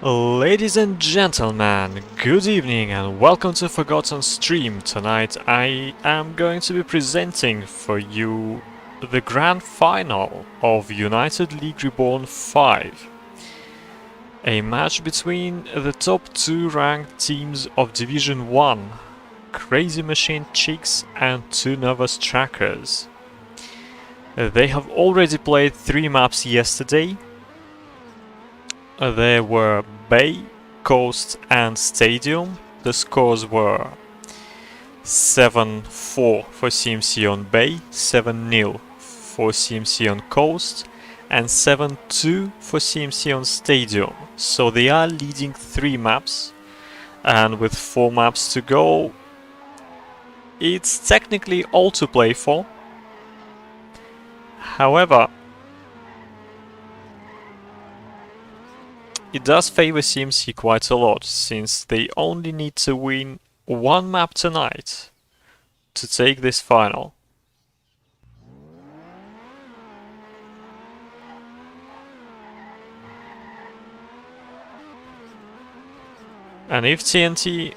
Ladies and gentlemen, good evening and welcome to Forgotten Stream. Tonight I am going to be presenting for you the grand final of United League Reborn 5. A match between the top two ranked teams of Division 1, Crazy Machine Chicks and two novice trackers. They have already played 3 maps yesterday. There were Bay, Coast and Stadium. The scores were 7-4 for CMC on Bay, 7-0 for CMC on Coast and 7-2 for CMC on Stadium. So they are leading 3 maps, and with 4 maps to go, it's technically all to play for. However, it does favor CMC quite a lot, since they only need to win 1 map tonight to take this final. And if TnT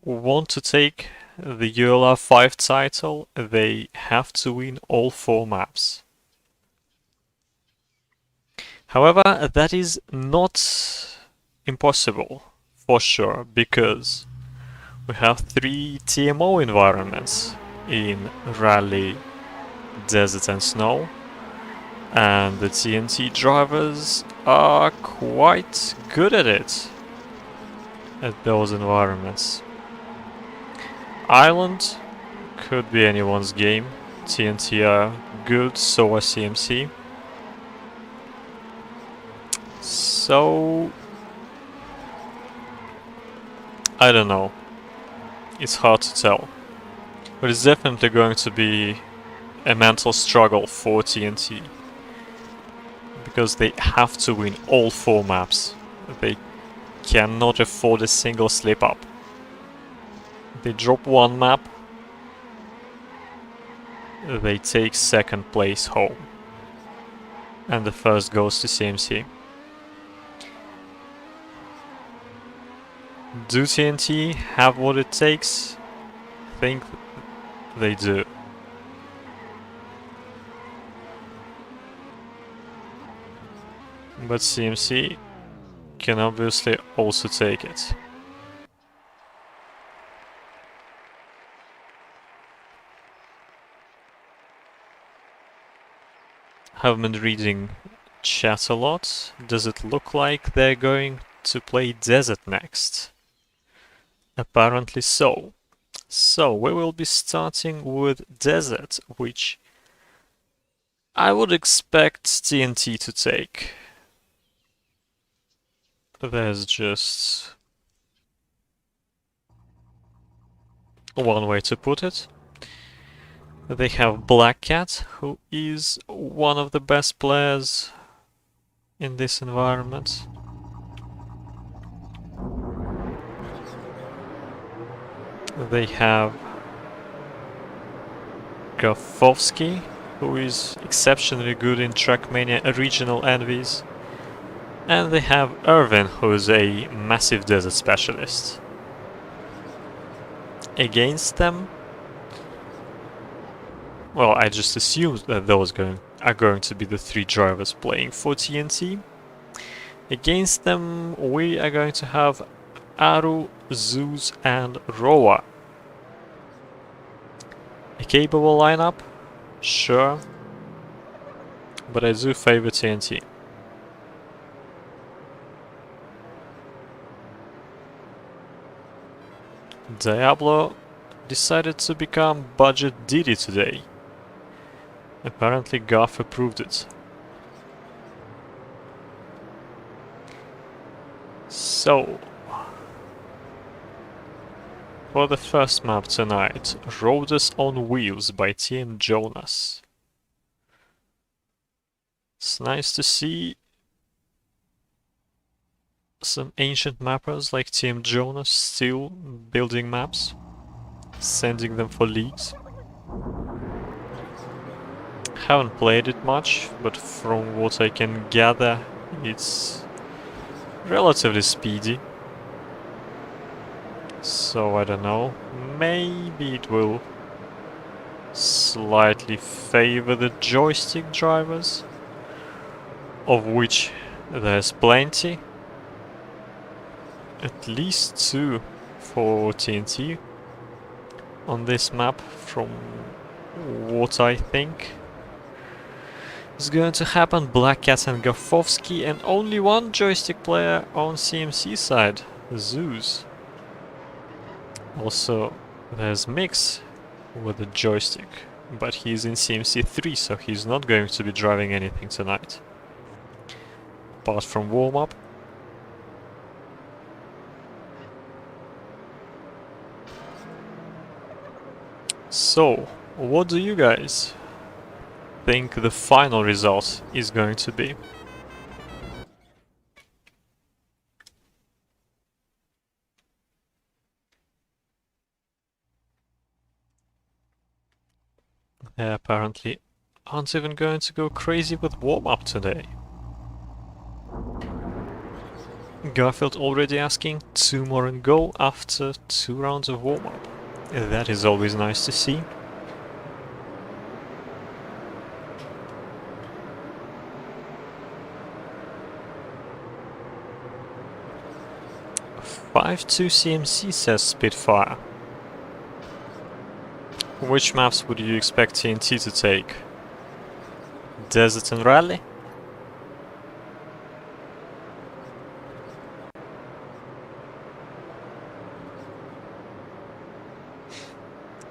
want to take the ULR5 title, they have to win all 4 maps. However, that is not impossible, for sure, because we have 3 TMO environments in Rally, Desert and Snow, and the TnT drivers are quite good at it, at those environments. Island could be anyone's game. TnT are good, so are CMC. So, I don't know. It's hard to tell. But it's definitely going to be a mental struggle for TnT. Because they have to win all 4 maps. They cannot afford a single slip up. They drop 1 map, they take 2nd place home. And the first goes to CMC. Do TnT have what it takes? I think they do. But CMC can obviously also take it. Have been reading chat a lot. Does it look like they're going to play Desert next? Apparently so. So we will be starting with Desert, which I would expect TnT to take. There's just one way to put it. They have Black Cat, who is one of the best players in this environment. They have Gafovsky, who is exceptionally good in Trackmania regional envies. And they have Irvin, who is a massive desert specialist. Against them, well, I just assumed that those are going to be the 3 drivers playing for TnT. Against them, we are going to have Aru, Zeus and Roa. A capable lineup? Sure. But I do favor TnT. Diablo decided to become Budget Diddy today. Apparently Goff approved it. So, for the first map tonight, Rhodes on Wheels by Team Jonas. It's nice to see some ancient mappers like Team Jonas still building maps, sending them for leagues. Haven't played it much, but from what I can gather, it's relatively speedy. So I don't know, maybe it will slightly favor the joystick drivers, of which there's plenty. At least 2 for TnT on this map, from what I think is going to happen. Black Cat and Gafovsky, and only one joystick player on CMC side, Zeus. Also, there's Mix with a joystick, but he's in CMC 3, so he's not going to be driving anything tonight, apart from warm-up. So, what do you guys think the final result is going to be? They apparently aren't even going to go crazy with warm-up today. Garfield already asking 2 more and go after 2 rounds of warm-up. That is always nice to see. "5-2 CMC," says Spitfire. Which maps would you expect TnT to take? Desert and Rally?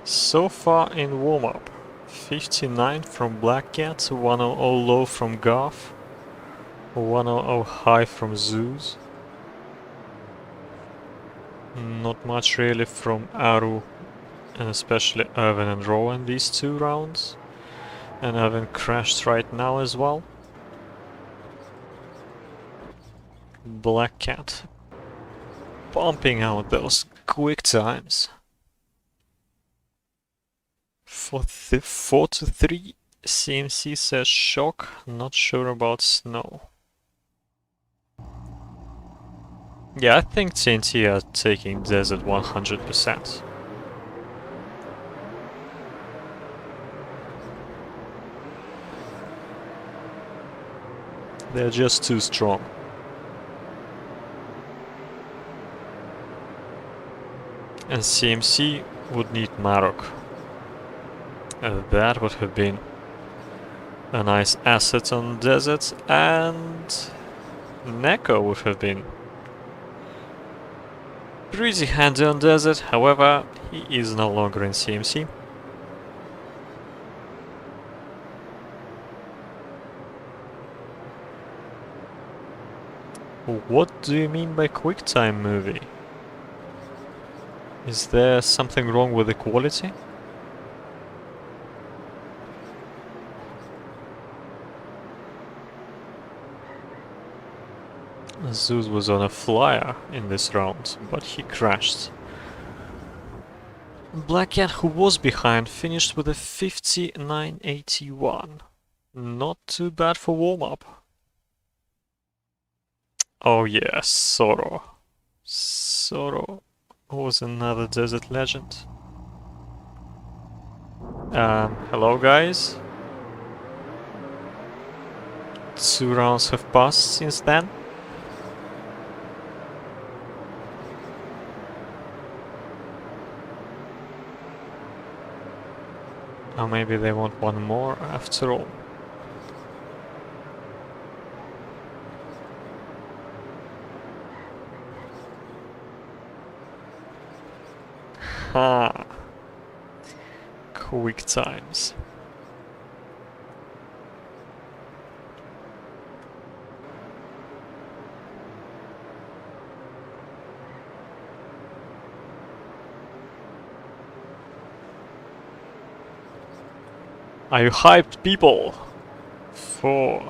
So far in warm-up, 59 from Black Cat, 100 low from Garf, 100 high from Zeus. Not much really from Aru, and especially Irvin and Raw in these 2 rounds. And Irvin crashed right now as well. Black Cat pumping out those quick times. For the 4-3, CMC says shock, not sure about snow. Yeah, I think TnT are taking Desert 100%. They're just too strong. And CMC would need Marok. That would have been a nice asset on Desert, and Neko would have been pretty handy on Desert. However, he is no longer in CMC. What do you mean by QuickTime movie? Is there something wrong with the quality? Zeus was on a flyer in this round, but he crashed. Black Cat, who was behind, finished with a 59.81. Not too bad for warm-up. Oh yeah, Soro. Soro was another desert legend. Hello guys. 2 rounds have passed since then. Or maybe they want one more after all. Ha! Quick times. Are you hyped, people? For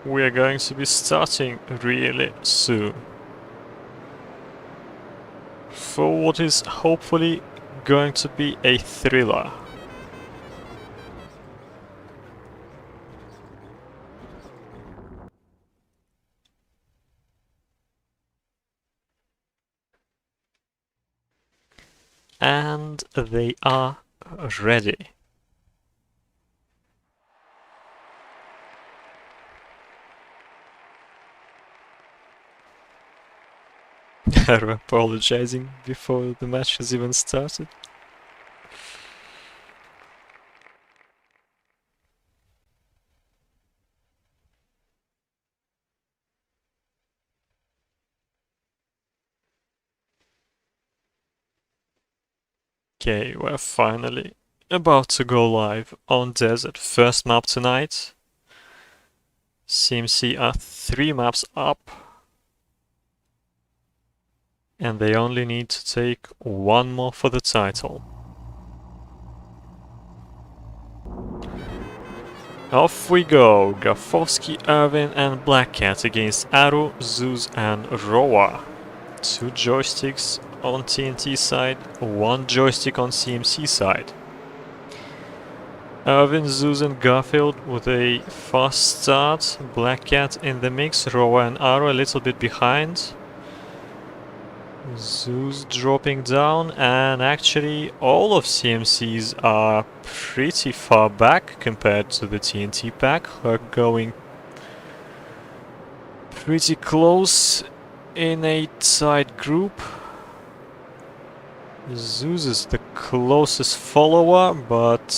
we are going to be starting really soon. For what is hopefully going to be a thriller. and they are ready. I'm apologizing before the match has even started. Okay, we're finally about to go live on Desert. First map tonight. CMC are 3 maps up. And they only need to take 1 more for the title. Off we go! Gafowski, Irvin and Black Cat against Aru, Zeus and Roa. 2 joysticks on TnT side, 1 joystick on CMC side. Irvin, Zeus and Garfield with a fast start, Black Cat in the mix, Roa and Aru a little bit behind. Zeus dropping down, and actually all of CMC's are pretty far back compared to the TnT pack. Are going pretty close in a tight group. Zeus is the closest follower, but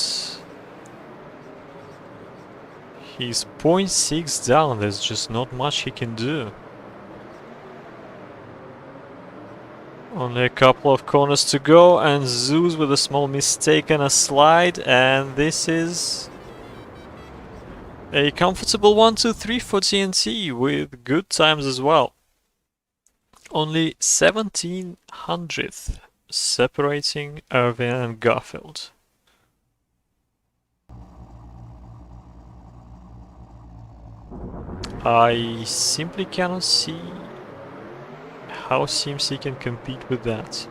he's 0.6 down. There's just not much he can do. Only a couple of corners to go, and Zeus with a small mistake and a slide, and this is a comfortable 1-2-3 for TnT with good times as well. Only 1700th separating Irvin and Garfield. I simply cannot see how CMC can compete with that.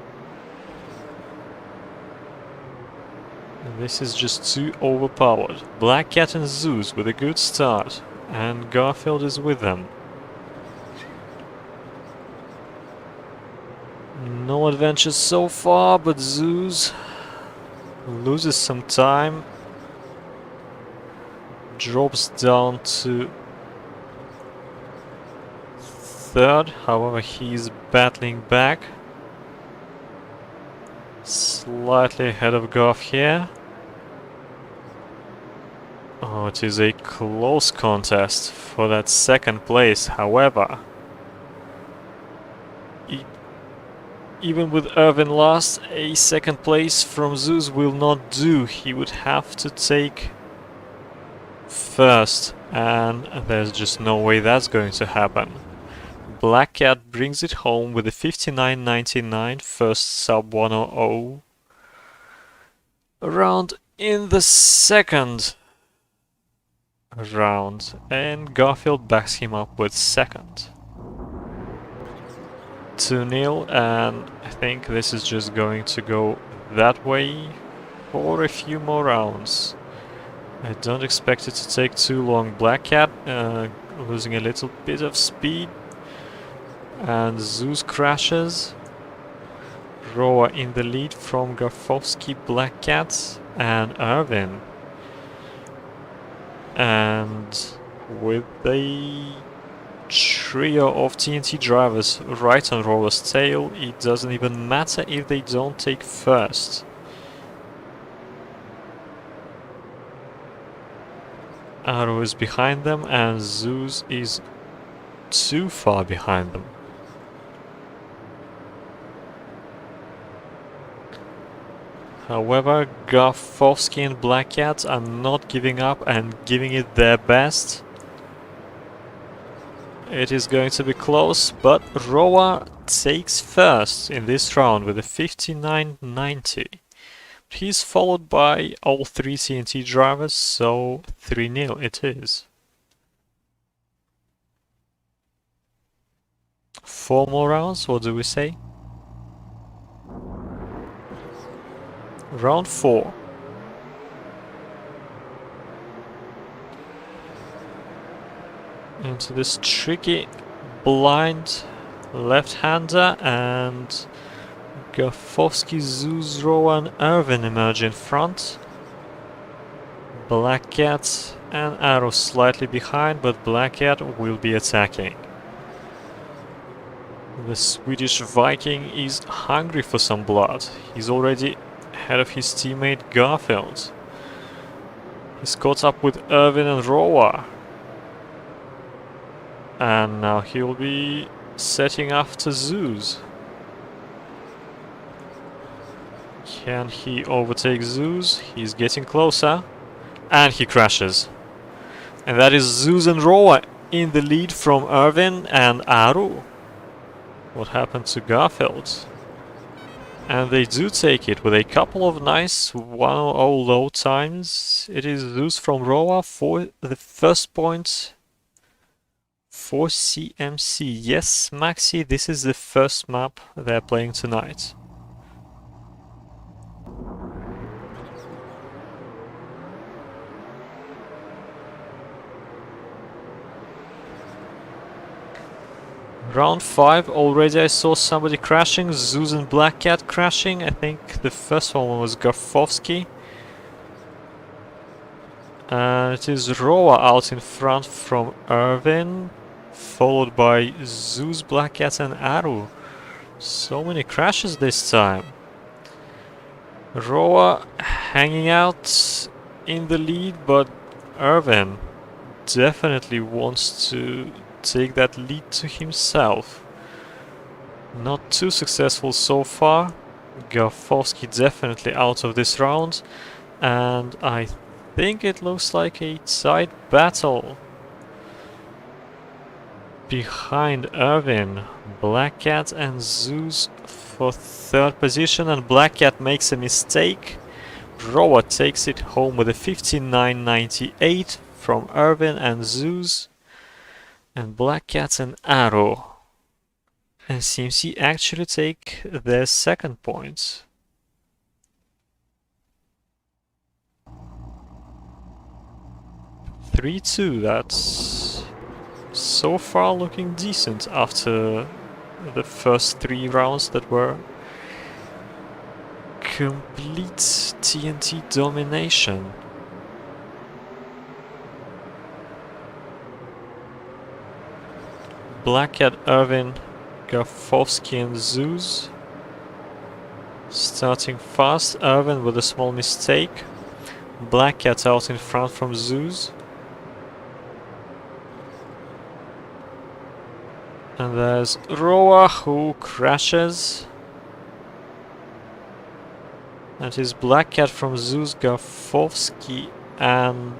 This is just too overpowered. Black Cat and Zeus with a good start, and Garfield is with them. No adventures so far, but Zeus loses some time. Drops down to 3rd, however he's battling back. Slightly ahead of Garf here. Oh, it is a close contest for that 2nd place, however. Even with Irvin last, a 2nd place from Zeus will not do. He would have to take 1st, and there's just no way that's going to happen. Black Cat brings it home with a 59.99 first sub 100 round in the 2nd round, and Garfield backs him up with 2nd. 2-0, and I think this is just going to go that way for a few more rounds. I don't expect it to take too long. Black Cat losing a little bit of speed, and Zeus crashes. Roa in the lead from Gafowski, Black Cat and Irvin. And with the trio of TnT drivers right on Roa's tail, it doesn't even matter if they don't take 1st. Aru is behind them, and Zeus is too far behind them. However, Gafowski and Black Cat are not giving up and giving it their best. It is going to be close, but Roa takes 1st in this round with a 59.90. He's followed by all 3 TnT drivers, so 3-0 it is. 4 more rounds, what do we say? Round 4. Into this tricky blind left-hander, and Gafowski, Zeus, Roa and Irvin emerge in front. Black Cat and Arrow slightly behind, but Black Cat will be attacking. The Swedish Viking is hungry for some blood. He's already ahead of his teammate Garfield. He's caught up with Irvin and Roa. And now he'll be setting after Zeus. Can he overtake Zeus? He's getting closer. And he crashes. And that is Zeus and Roa in the lead from Irvin and Aru. What happened to Garfield? And they do take it with a couple of nice 1-0 low times. It is Zeus from Roa for the first point for CMC. Yes, Maxi, this is the first map they're playing tonight. Round 5, already I saw somebody crashing, Zeus and Black Cat crashing. I think the first one was Gafowski. And it is Roa out in front from Irvin, followed by Zeus, Black Cat and Aru. So many crashes this time. Roa hanging out in the lead, but Irvin definitely wants to take that lead to himself. Not too successful so far. Gafowski definitely out of this round, and I think it looks like a tight battle. Behind Irvin, Black Cat and Zeus for third position, and Black Cat makes a mistake. Roa takes it home with a 59.98 from Irvin and Zeus. And Black Cat and Arrow and CMC actually take their second point. (3-2). That's so far looking decent after the first 3 rounds that were complete TnT domination. Black Cat, Irvin, Gafowski and Zeus. Starting fast, Irvin with a small mistake. Black Cat out in front from Zeus. And there's Roa who crashes. That is Black Cat from Zeus, Gafowski and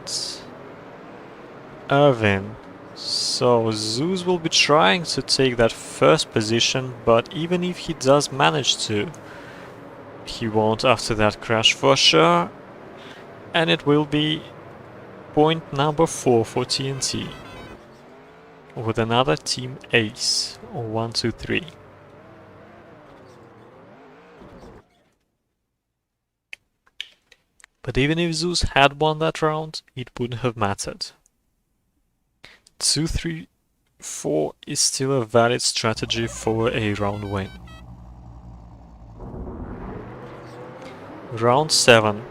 Irvin. So Zeus will be trying to take that first position, but even if he does manage to, he won't after that crash for sure. And it will be point number 4 for TnT. With another team ace. 1, 2, 3. But even if Zeus had won that round, it wouldn't have mattered. 2, 3, 4 is still a valid strategy for a round win. Round 7.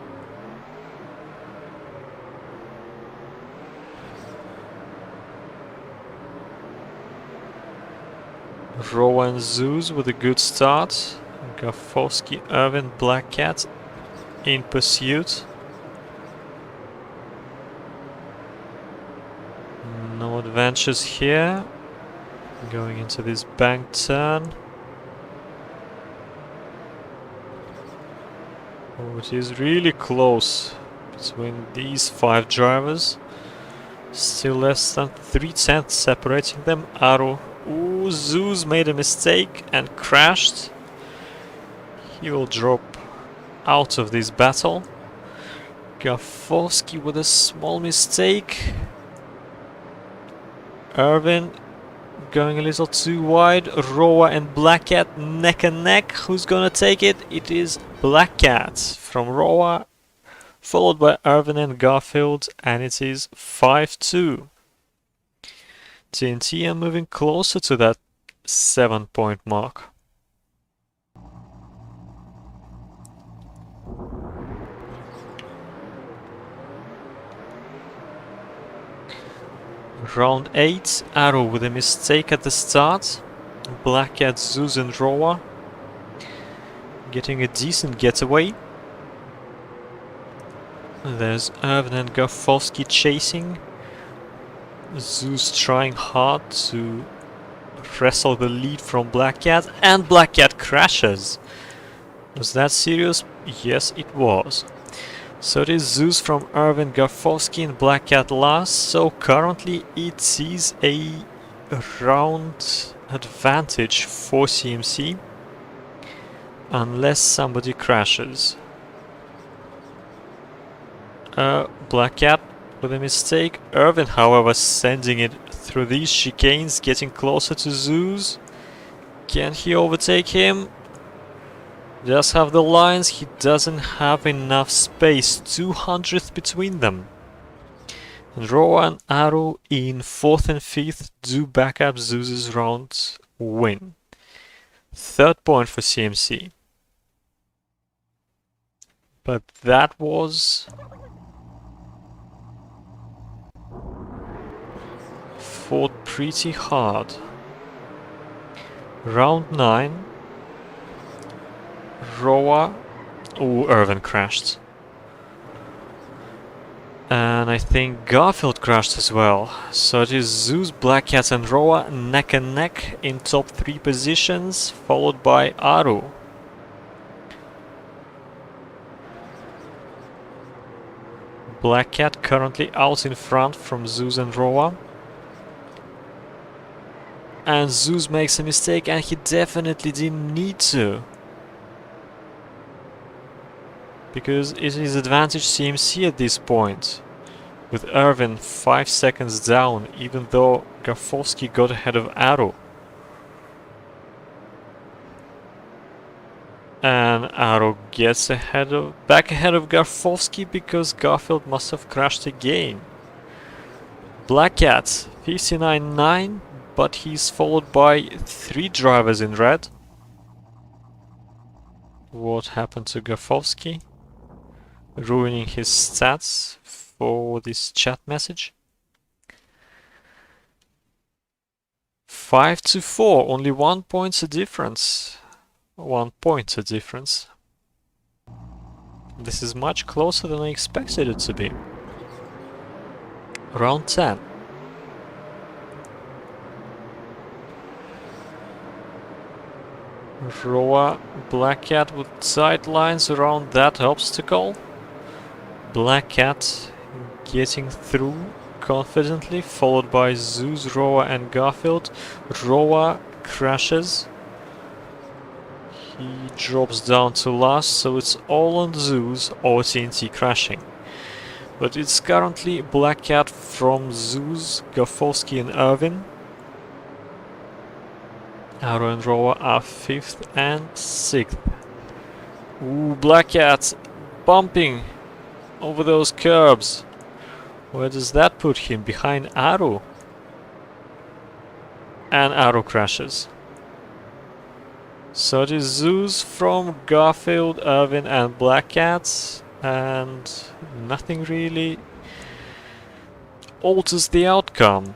Roa and Zeus with a good start. Gafowski, Irvin, Black Cat in pursuit. No adventures here. Going into this bank turn. Oh, it is really close between these 5 drivers. Still less than 3/10 separating them. Aru. Ooh, Zeus made a mistake and crashed. He will drop out of this battle. Gafowski with a small mistake. Irvin going a little too wide. Roa and Black Cat neck and neck. Who's gonna take it? It is Black Cat from Roa, followed by Irvin and Garfield, and it is 5-2. TnT are moving closer to that 7-point mark. Round 8, Arrow with a mistake at the start. Black Cat, Zeus and Roa getting a decent getaway. There's Irvin and Garfowski chasing. Zeus trying hard to wrestle the lead from Black Cat, and Black Cat crashes. Was that serious? Yes, it was. So it is Zeus from Irvin, Garfowski and Black Cat last. So currently it is a round advantage for CMC. Unless somebody crashes. Black Cat with a mistake. Irvin, however, sending it through these chicanes, getting closer to Zeus. Can he overtake him? Does have the lines, he doesn't have enough space. 200th between them. And Roa and Arrow in 4th and 5th do back up Zeus's round win. 3rd point for CMC. But that was fought pretty hard. Round 9. Roa. Oh, Irvin crashed. And I think Garfield crashed as well. So it is Zeus, Black Cat and Roa neck and neck in top 3 positions, followed by Aru. Black Cat currently out in front from Zeus and Roa. And Zeus makes a mistake, and he definitely didn't need to. Because it is advantage CMC at this point. With Irvin 5 seconds down, even though Garfowski got ahead of Arrow. And Arrow gets back ahead of Garfowski because Garfield must have crashed again. Black Cat 59.9, but he's followed by 3 drivers in red. What happened to Garfowski? Ruining his stats for this chat message. 5-4, only 1 point a difference. 1 point a difference. This is much closer than I expected it to be. Round 10. Roa, Black Cat with sidelines around that obstacle. Black Cat getting through confidently, followed by Zeus, Roa and Garfield. Roa crashes. He drops down to last, so it's all on Zeus or TnT crashing. But it's currently Black Cat from Zeus, Garfowski and Irvin. Arrow and Roa are 5th and 6th. Ooh, Black Cat bumping over those curbs. Where does that put him? Behind Arrow. And Arrow crashes. So it is Zeus from Garfield, Irvin and Black Cat. And nothing really alters the outcome.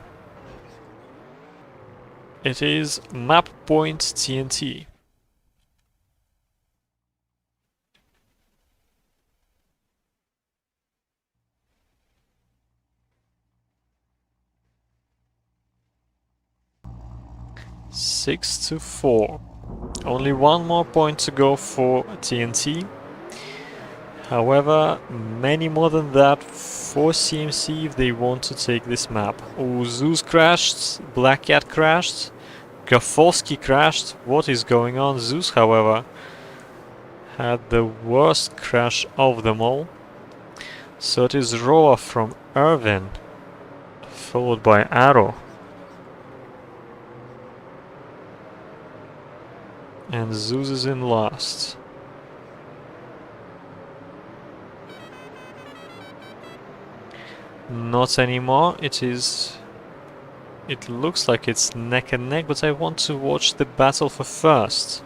It is map point TnT. Six to 4. Only 1 more point to go for TnT. However, many more than that for CMC if they want to take this map. Oh, Zeus crashed, Black Cat crashed, Garfowski crashed. What is going on? Zeus, however, had the worst crash of them all. So it is Roa from Irvin, followed by Arrow. And Zeus is in last. Not anymore. It looks like it's neck and neck, but I want to watch the battle for first.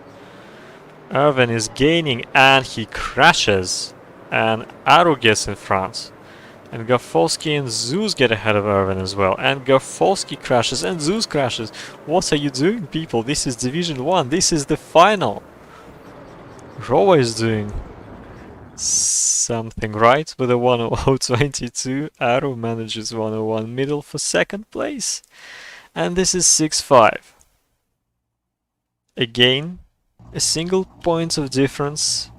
Irvin is gaining and he crashes. And Arrow gets in front. And Garfolsky and Zeus get ahead of Irvin as well. And Garfolsky crashes and Zeus crashes. What are you doing, people? This is Division 1. This is the final. Roa is doing something right with a 100.22. Arrow manages 101 middle for second place. And this is 6-5. Again, a single point of difference.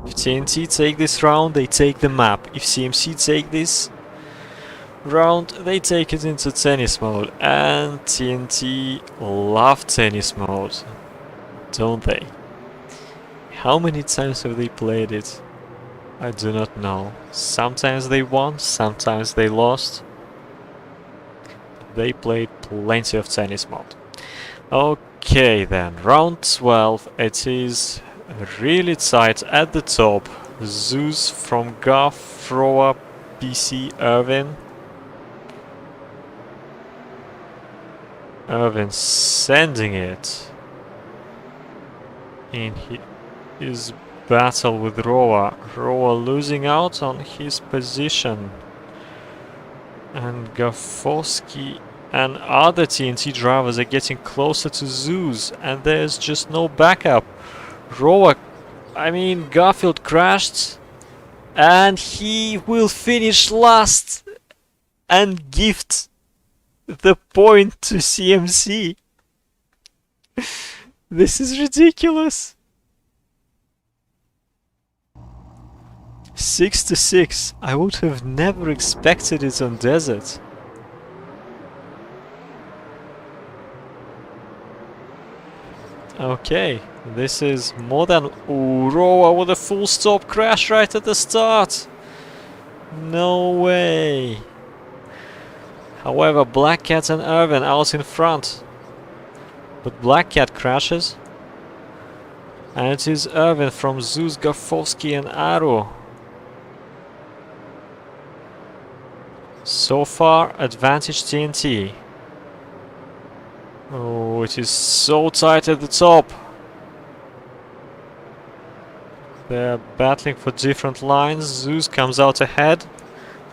If TnT take this round, they take the map. If CMC take this round, they take it into tennis mode. And TnT love tennis mode, don't they? How many times have they played it? I do not know. Sometimes they won, sometimes they lost. They played plenty of tennis mode. Okay then, round 12. It is really tight at the top. Zeus from Garth, Roa, PC, Irvin. Irvin sending it in his battle with Roa. Roa losing out on his position. And Garfolsky and other TnT drivers are getting closer to Zeus, and there's just no backup. Garfield crashed, and he will finish last and gift the point to CMC. This is ridiculous. 6-6. I would have never expected it on desert. Okay, this is more than... Ooh, Roa with a full stop crash right at the start. No way. However, Black Cat and Irvin out in front. But Black Cat crashes. And it is Irvin from Zeus, Garfolsky and Aru. So far, advantage TnT. Oh, it is so tight at the top. They're battling for different lines. Zeus comes out ahead.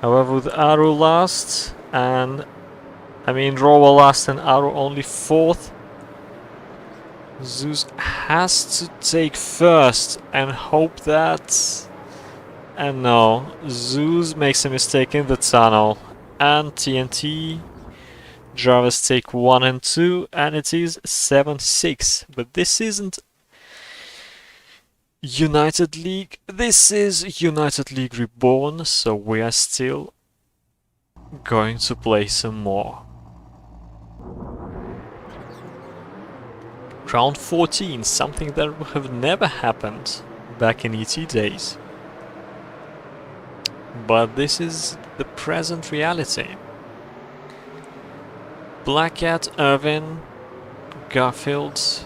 However, with Aru last, Roa last and Aru only fourth. Zeus has to take first and hope that... And no, Zeus makes a mistake in the tunnel. And TnT drivers take 1 and 2, and it is 7-6. But this isn't United League. This is United League Reborn, so we are still going to play some more. Round 14, something that would have never happened back in ET days. But this is the present reality. Black Cat, Irvin, Garfield,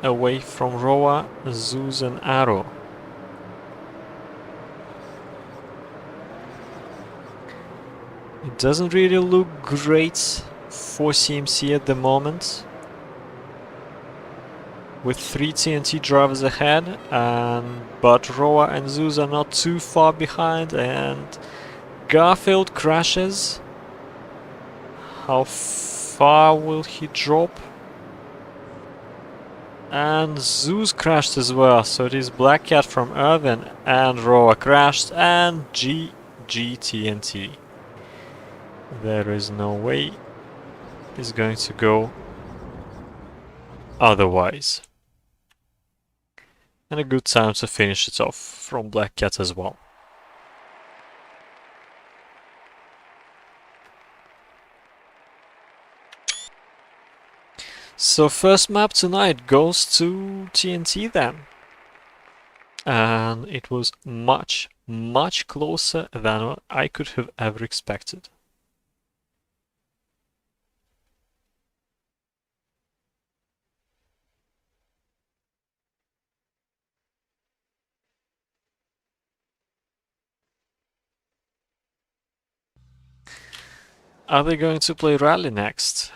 away from Roa, Zeus and Arrow. It doesn't really look great for CMC at the moment. With 3 TnT drivers ahead, but Roa and Zeus are not too far behind, and Garfield crashes. How far will he drop? And Zeus crashed as well, so it is Black Cat from Irvin and Roa crashed, and GG TnT. There is no way it's going to go otherwise. And a good time to finish it off from Black Cat as well. So first map tonight goes to TnT then. And it was much, much closer than what I could have ever expected. Are they going to play Rally next?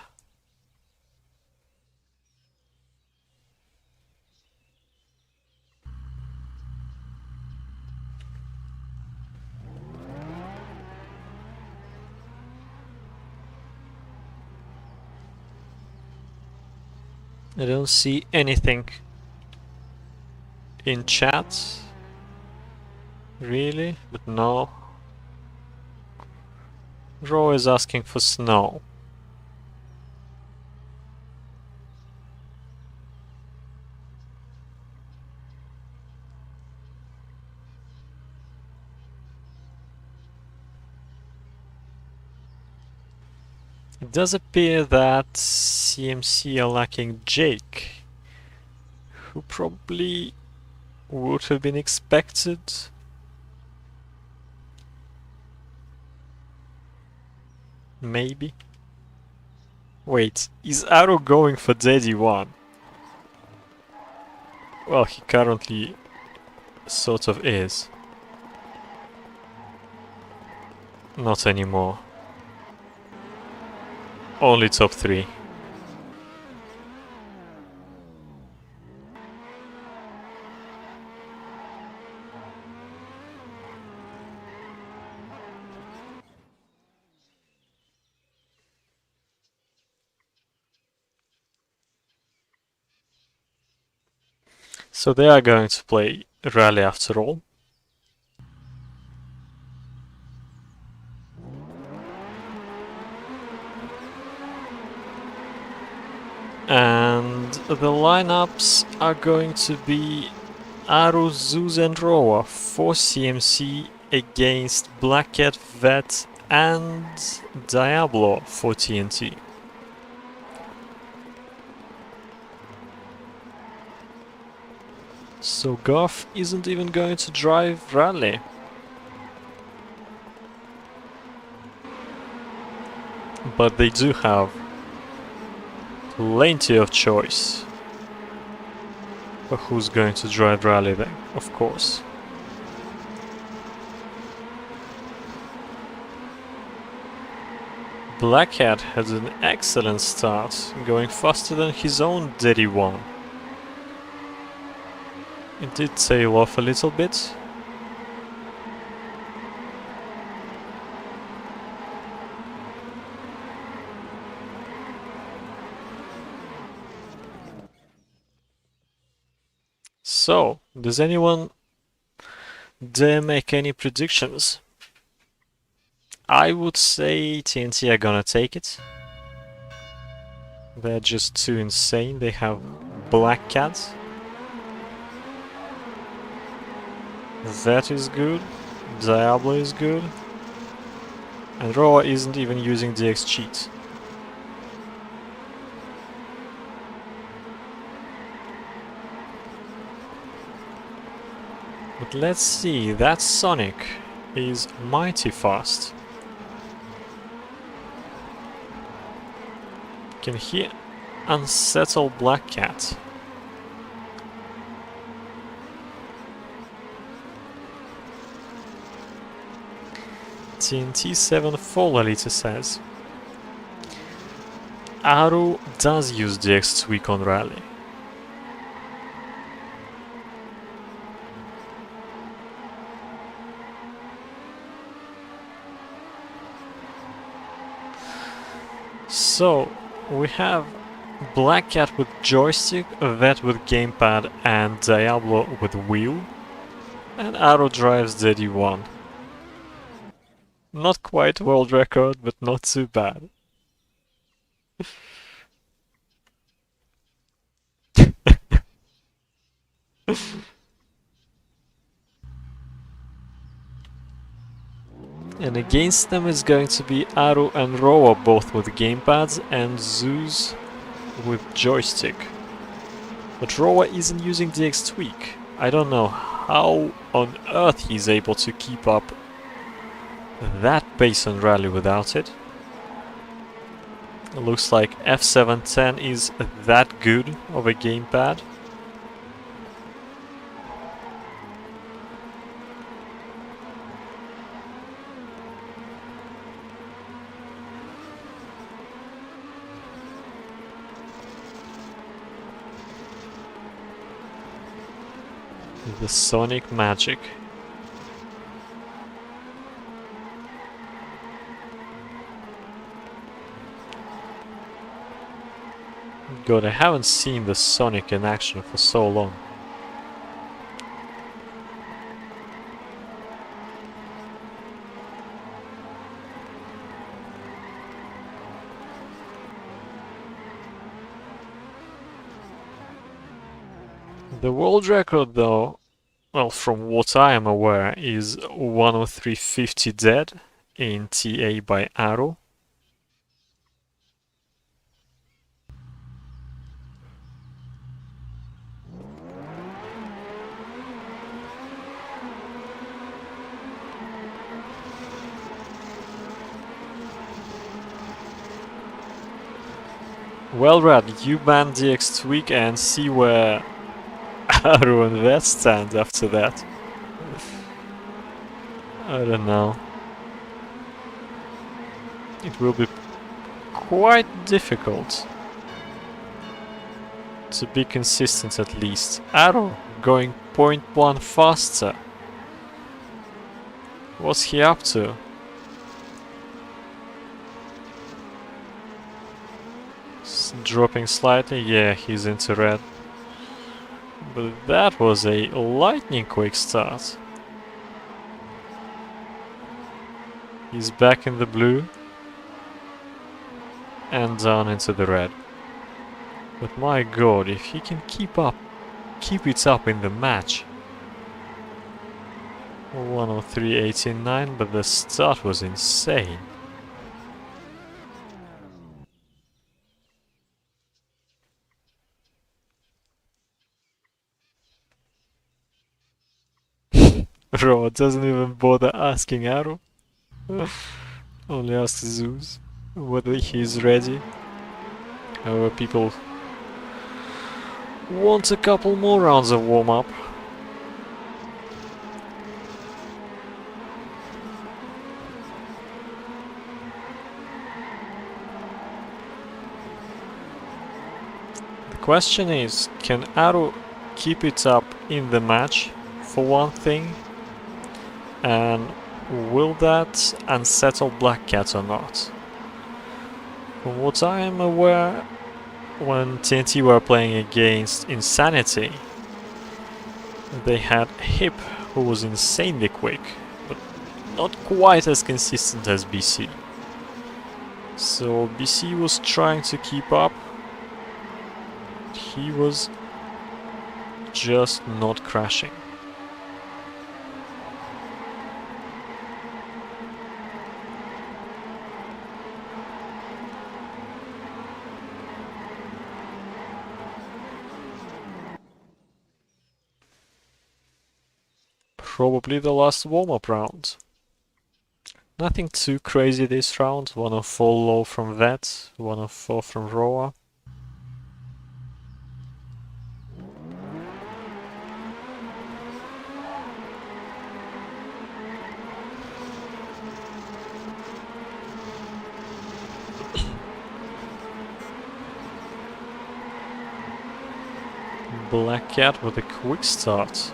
I don't see anything in chat. Really? But no. Raw is asking for snow. It does appear that CMC are lacking Jake, who probably would have been expected. Maybe. Wait, is Arrow going for Daddy 1? Well, he currently sort of is. Not anymore. Only top 3. So they are going to play Rally after all. And the lineups are going to be Aru, Zeus and Roa for CMC against Black Cat, Vet and Diablo for TnT. So Garth isn't even going to drive Rally. But they do have plenty of choice. But who's going to drive Rally then? Of course. Black Hat had an excellent start, going faster than his own Daddy 1. It did tail off a little bit. So, does anyone dare make any predictions? I would say TnT are gonna take it. They're just too insane. They have Black Cat. That is good. Diablo is good. And Roa isn't even using DX cheat. But let's see, that Sonic is mighty fast. Can he unsettle Black Cat? TNT7 Fall Alita says Aru does use DX tweak on Rally. So we have Black Cat with joystick, Vet with gamepad and Diablo with wheel. And Aru drives Daddy 1. Not quite world record, but not too bad. And against them is going to be Aru and Roa, both with gamepads, and Zeus with joystick. But Roa isn't using DX tweak. I don't know how on earth he's able to keep up that pace on Rally without it. It looks like F710 is that good of a gamepad. The Sonic magic. God, I haven't seen the Sonic in action for so long. The world record though, well, from what I am aware, is 103.50 dead in TA by Arrow. Well, Rad, you ban DX Tweak and see where Arrow and Vet stand after that. I don't know. It will be quite difficult to be consistent at least. Arrow going 0.1 faster. What's he up to? Dropping slightly, yeah, he's into red. But that was a lightning quick start. He's back in the blue and down into the red. But my god, if he can keep it up in the match. 103.89, but the start was insane. Bro doesn't even bother asking Arrow. Only asks Zeus whether he's ready. However, people want a couple more rounds of warm-up. The question is, can Arrow keep it up in the match, for one thing? And will that unsettle Black Cat or not? From what I am aware, when TnT were playing against Insanity, they had Hip, who was insanely quick, but not quite as consistent as BC. So BC was trying to keep up. He was just not crashing. Probably the last warm-up round. Nothing too crazy this round. 104 low from Vet, 104 from Roa. Black Cat with a quick start.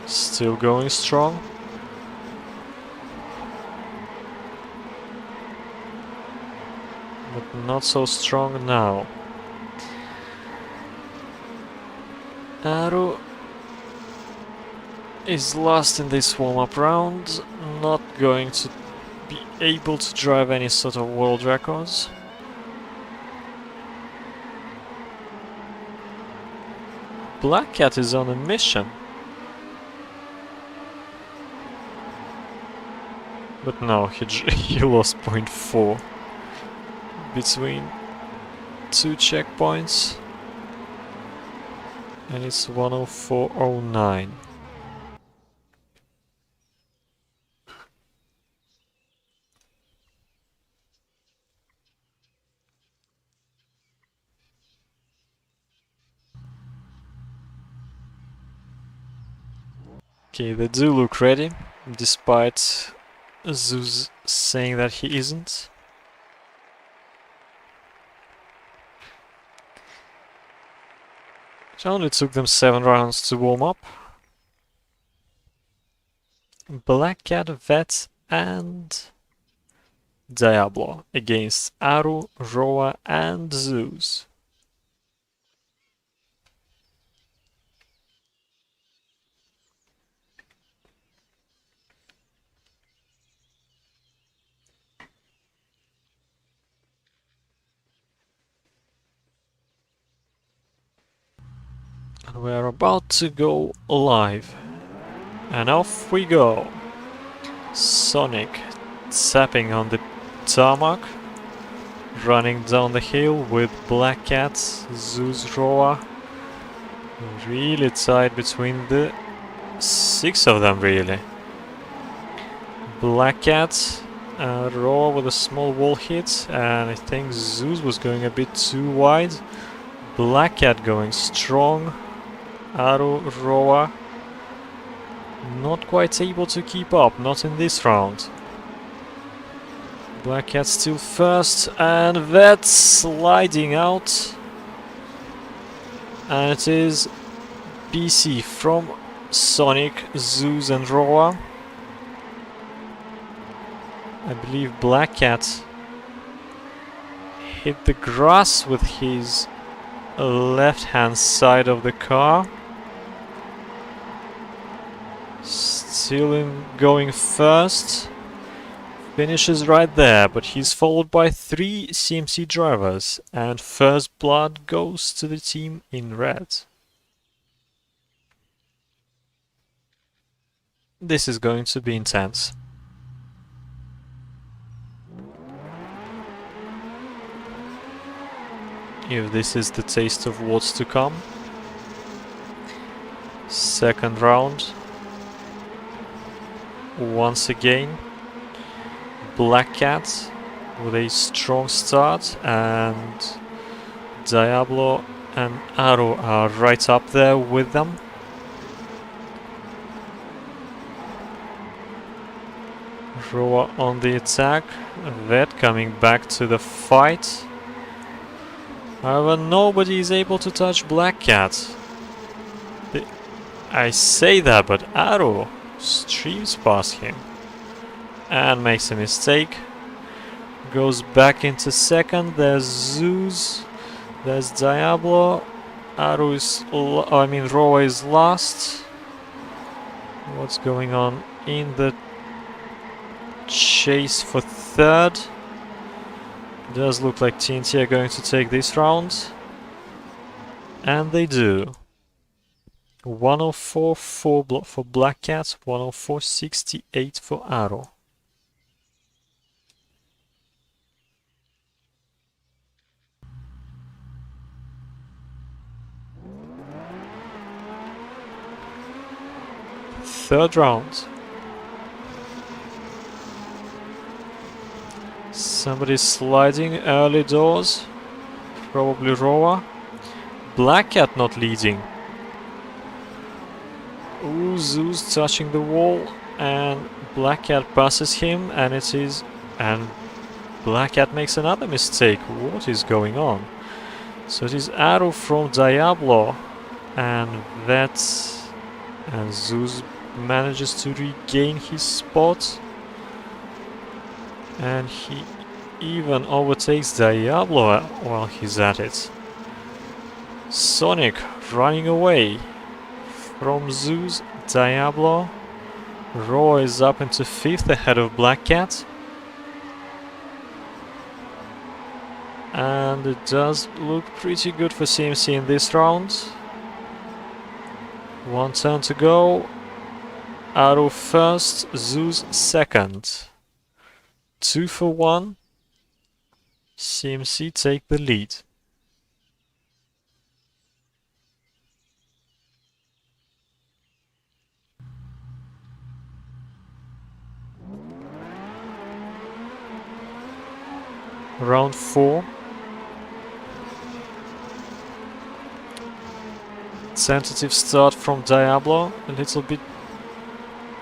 Still going strong. But not so strong now. Arrow is last in this warm-up round. Not going to be able to drive any sort of world records. Black Cat is on a mission. But no, he lost 0.4 between two checkpoints, and it's 104.09. Okay, they do look ready, despite Zeus saying that he isn't. It only took them 7 rounds to warm up. Black Cat, Vet and Diablo against Aru, Roa and Zeus. And we're about to go live. And off we go. Sonic tapping on the tarmac, running down the hill with Black Cat, Zeus, Roa. Really tight between the 6 of them, really. Black Cat, Roa with a small wall hit, and I think Zeus was going a bit too wide. Black Cat going strong. Aru, Roa not quite able to keep up, not in this round. Black Cat still first, and that's sliding out. And it is BC from Sonic, Zeus and Roa. I believe Black Cat hit the grass with his left hand side of the car. Still going first. Finishes right there, but he's followed by 3 CMC drivers, and first blood goes to the team in red. This is going to be intense. If this is the taste of what's to come. Second round. Once again, Black Cat with a strong start, and Diablo and Aru are right up there with them. Roa on the attack, Vet coming back to the fight. However, nobody is able to touch Black Cat. I say that, but Aru streams past him and makes a mistake. Goes back into second. There's Zeus. There's Diablo. Aru is... Roa is last. What's going on in the chase for third? Does look like TnT are going to take this round. And they do. 104 for Black Cat, 104.68 for Aru. Third round. Somebody sliding early doors. Probably Roa. Black Cat not leading. Ooh, Zeus touching the wall, and Black Cat passes him, and Black Cat makes another mistake. What is going on? So it is Aru from Diablo, and Zeus manages to regain his spot, and he even overtakes Diablo while he's at it. Sonic running away from Zeus, Diablo. Roa is up into 5th ahead of Black Cat. And it does look pretty good for CMC in this round. One turn to go. Aru first, Zeus second. 2 for 1. CMC take the lead. Round 4. Tentative start from Diablo, a little bit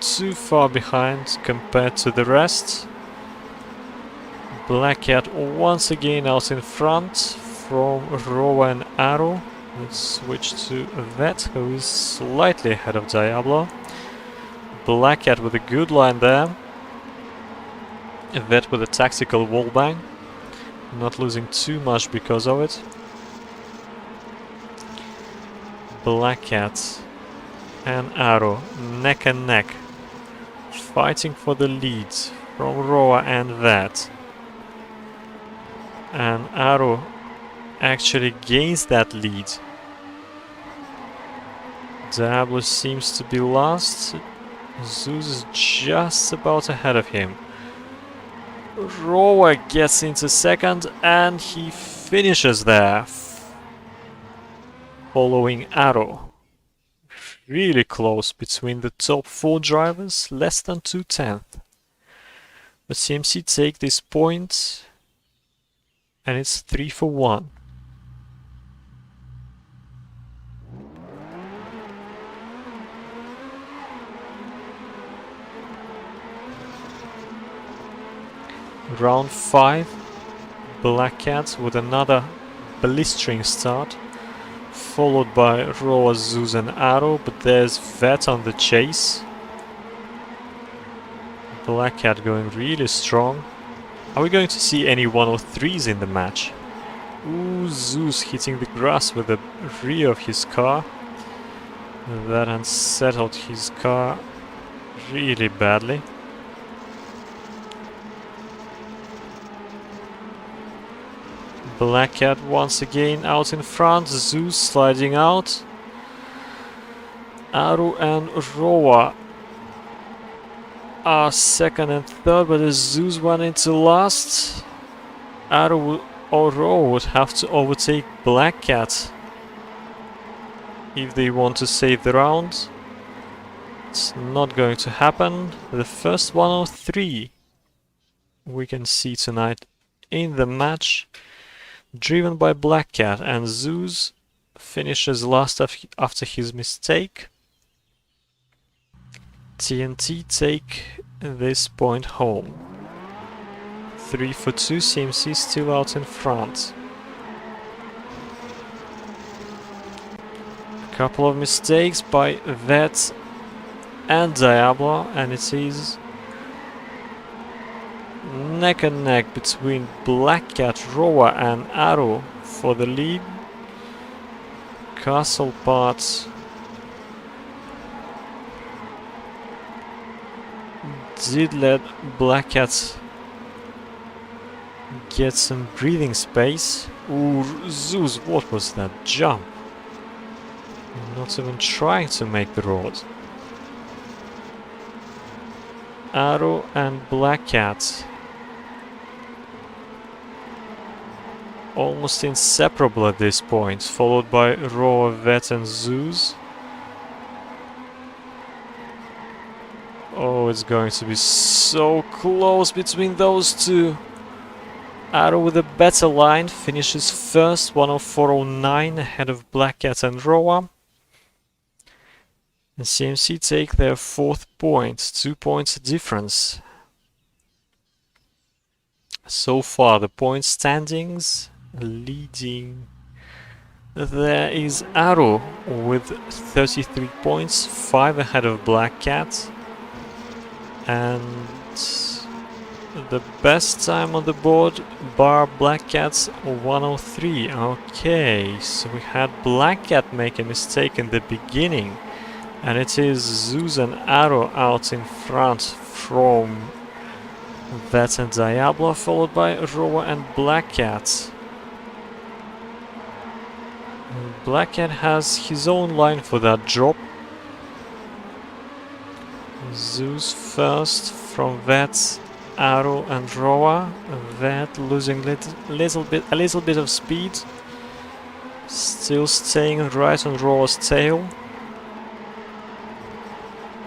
too far behind compared to the rest. Black Cat once again out in front from Roa and Aru. Let's switch to Vet, who is slightly ahead of Diablo. Black Cat with a good line there. That with a tactical wallbang, not losing too much because of it. Black Cat and Arrow neck and neck, fighting for the lead from Roa and that. And Arrow actually gains that lead. Diablo seems to be lost. Zeus is just about ahead of him. Roa gets into second and he finishes there, following Arrow. Really close between the top 4 drivers, less than 2/10. But CMC take this point and it's 3 for 1. Round 5, Black Cat with another blistering start, followed by Roa, Zeus and Arrow, but there's Vet on the chase. Black Cat going really strong. Are we going to see any 103s in the match? Ooh, Zeus hitting the grass with the rear of his car. That unsettled his car really badly. Black Cat once again out in front, Zeus sliding out. Aru and Roa are second and third, but as Zeus went into last, Aru or Roa would have to overtake Black Cat if they want to save the round. It's not going to happen. The first 103 we can see tonight in the match, driven by Black Cat, and Zeus finishes last after his mistake. TnT take this point home. 3 for 2, CMC still out in front. A couple of mistakes by Vet and Diablo, and it is neck and neck between Black Cat, Roa and Arrow for the lead. Castle Part did let Black Cat get some breathing space. Ooh, Zeus, what was that jump? Not even trying to make the road. Arrow and Black Cat almost inseparable at this point, followed by Roa, Vet and Zeus. Oh, it's going to be so close between those two. Arrow with a better line finishes first, 104.09 ahead of Black Cat and Roa. And CMC take their 4th point, 2 points difference. So far the point standings leading, there is Arrow with 33 points, 5 ahead of Black Cat. And the best time on the board, bar Black Cat's 103. Okay, so we had Black Cat make a mistake in the beginning, and it is Zeus and Arrow out in front from Vet and Diablo, followed by Roa and Black Cat. Black Cat has his own line for that drop. Zeus first from Vet, Arrow and Roa. Vet losing a little bit of speed. Still staying right on Roa's tail.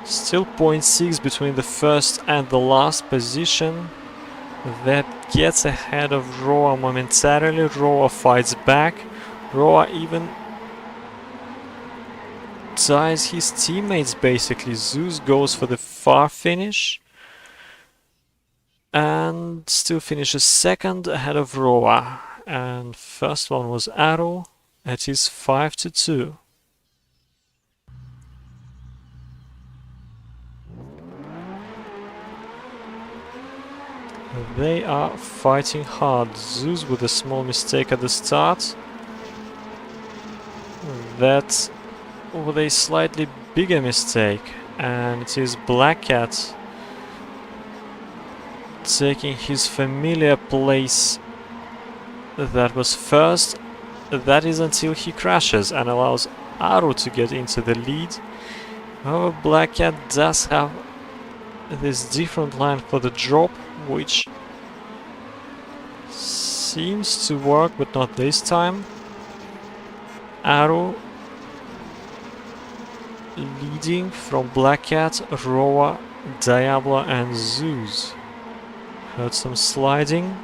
Still 0.6 between the first and the last position. Vet gets ahead of Roa momentarily. Roa fights back. Roa even ties his teammates basically. Zeus goes for the far finish and still finishes second ahead of Roa. And first one was Arrow. It is 5 to 2. They are fighting hard. Zeus with a small mistake at the start. That with a slightly bigger mistake. And it is Black Cat taking his familiar place that was first. That is until he crashes and allows Aru to get into the lead. However, Black Cat does have this different line for the drop, which seems to work, but not this time. Aru leading from Black Cat, Roa, Diablo and Zeus. Heard some sliding,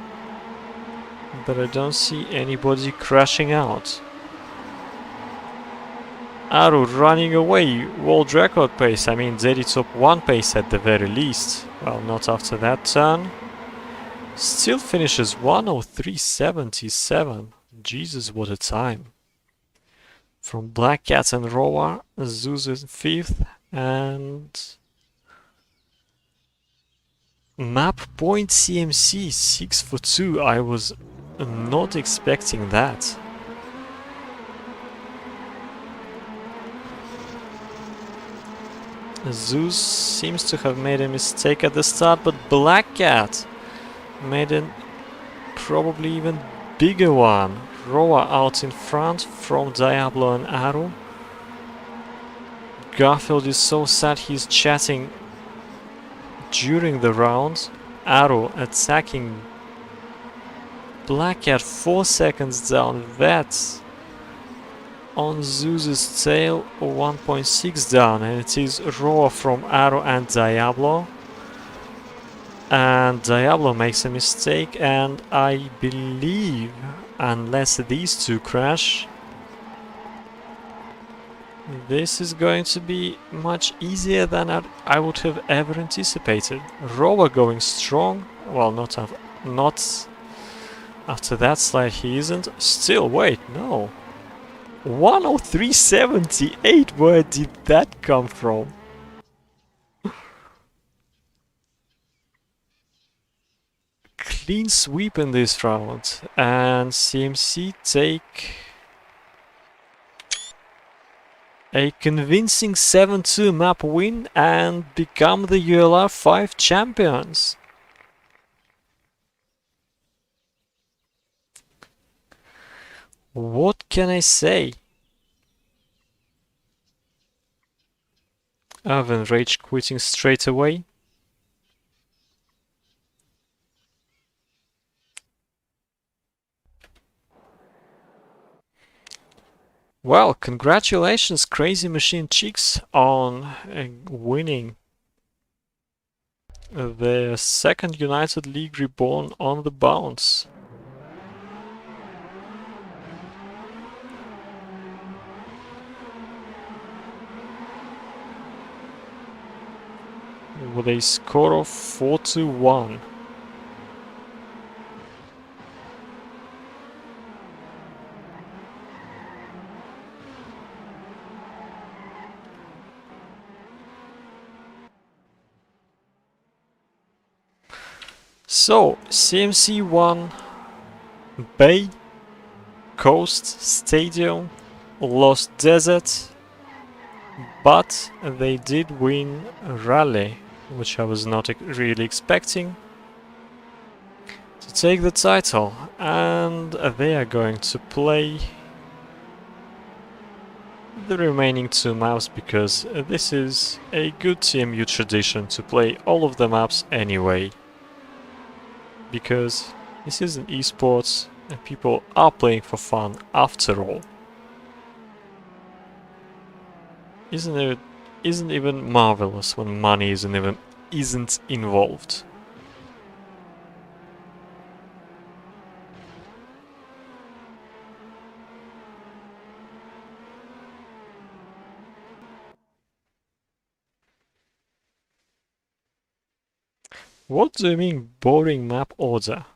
but I don't see anybody crashing out. Aru running away, world record pace, I mean daily top 1 pace at the very least. Well, not after that turn. Still finishes 1:03.77. Jesus, what a time. From Black Cat and Roar, Zeus in 5th, and map point CMC 6 for 2. I was not expecting that. Zeus seems to have made a mistake at the start, but Black Cat made a probably even bigger one. Roa out in front from Diablo and Aru. Garfield is so sad he's chatting during the round. Aru attacking Black Cat 4 seconds down. That's on Zeus's tail, 1.6 down, and it is Roa from Aru and Diablo. And Diablo makes a mistake, and I believe, unless these two crash, this is going to be much easier than I would have ever anticipated. Roa going strong, well, not after that slide he isn't. Still, wait, no. 1:03.78, where did that come from? Clean sweep in this round, and CMC take a convincing 7-2 map win and become the ULR5 champions. What can I say? Irvin rage quitting straight away. Well, congratulations Crazy Machine Chicks on winning their second United League Reborn on the bounce. With a score of 4-1. So, CMC won Bay, Coast, Stadium, Lost Desert, but they did win Rally, which I was not really expecting, to take the title, and they are going to play the remaining 2 maps because this is a good TMU tradition to play all of the maps anyway. Because this is an esports and people are playing for fun after all. Isn't even marvelous when money isn't involved. What do you mean boring map order?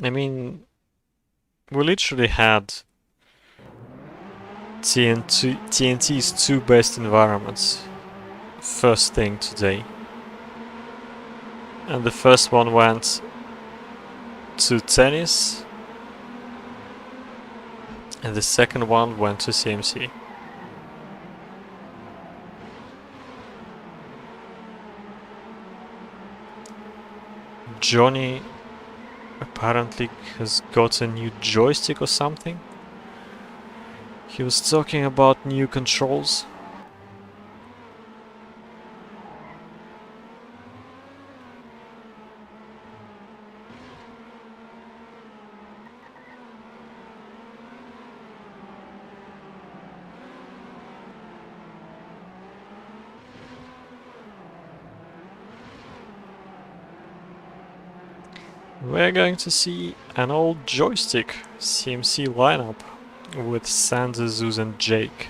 I mean, we literally had TNT's two best environments first thing today. And the first one went to tennis, and the second one went to CMC. Johnny apparently has got a new joystick or something. He was talking about new controls. We're going to see an old joystick CMC lineup with Sander, Zeus and Jake.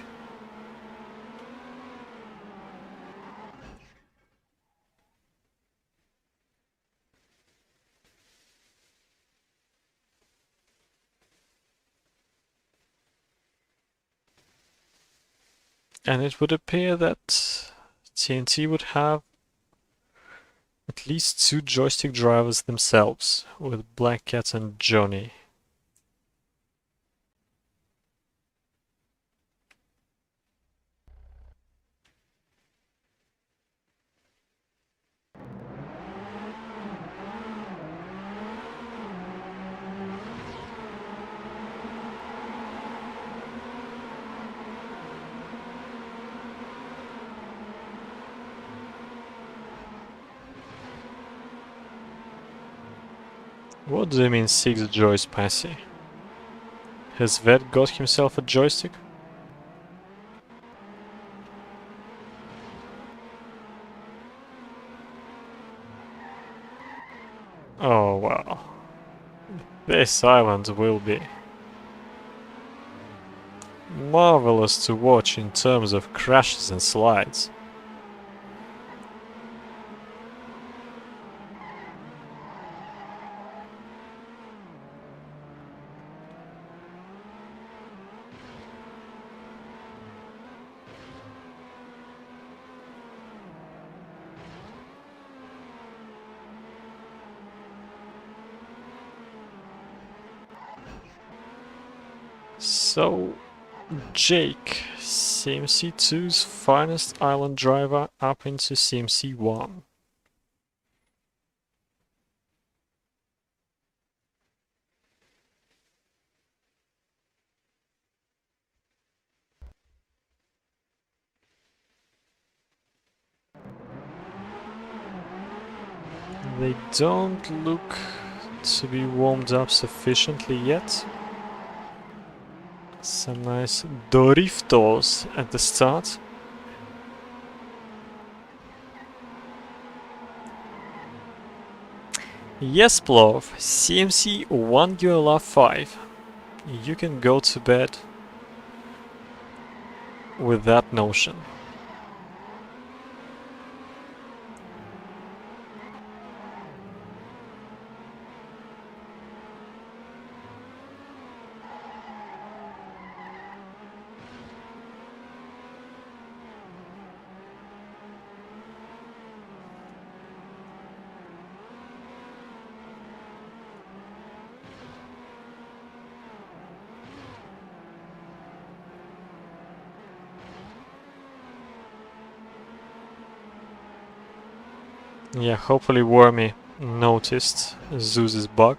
And it would appear that TnT would have at least two joystick drivers themselves, with Black Cat and Johnny. What do you mean 6 joys, Passy? Has Ved got himself a joystick? Oh wow. This island will be marvelous to watch in terms of crashes and slides. So, Jake, CMC2's finest island driver up into CMC1. They don't look to be warmed up sufficiently yet. Some nice Doritos at the start. Yes, Plov, CMC 1 ULR5. You can go to bed with that notion. Yeah, hopefully Wormy noticed Zeus's bug.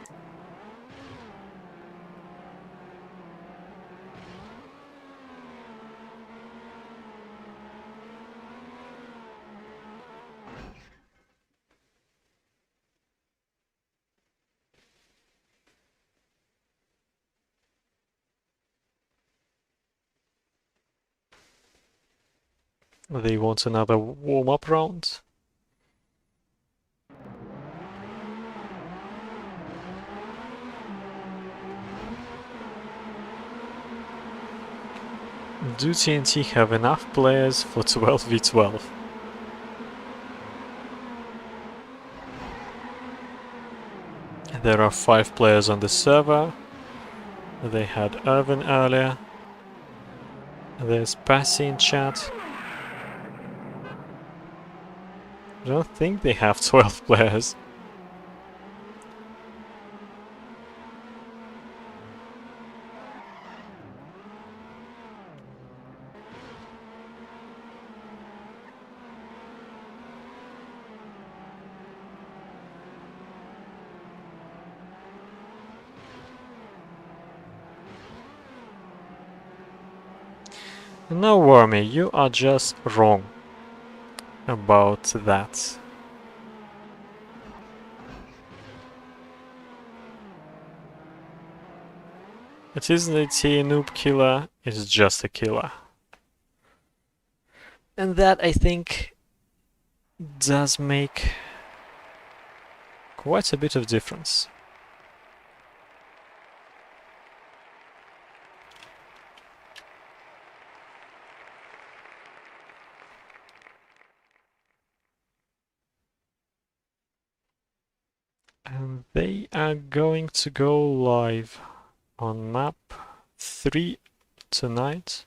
They want another warm-up round. Do TnT have enough players for 12v12? There are 5 players on the server. They had Irvin earlier. There's Passy in chat. I don't think they have 12 players. No, Wormy, you are just wrong about that. It isn't a T-noob killer, it's just a killer. And that, I think, does make quite a bit of difference. And they are going to go live on map 3 tonight.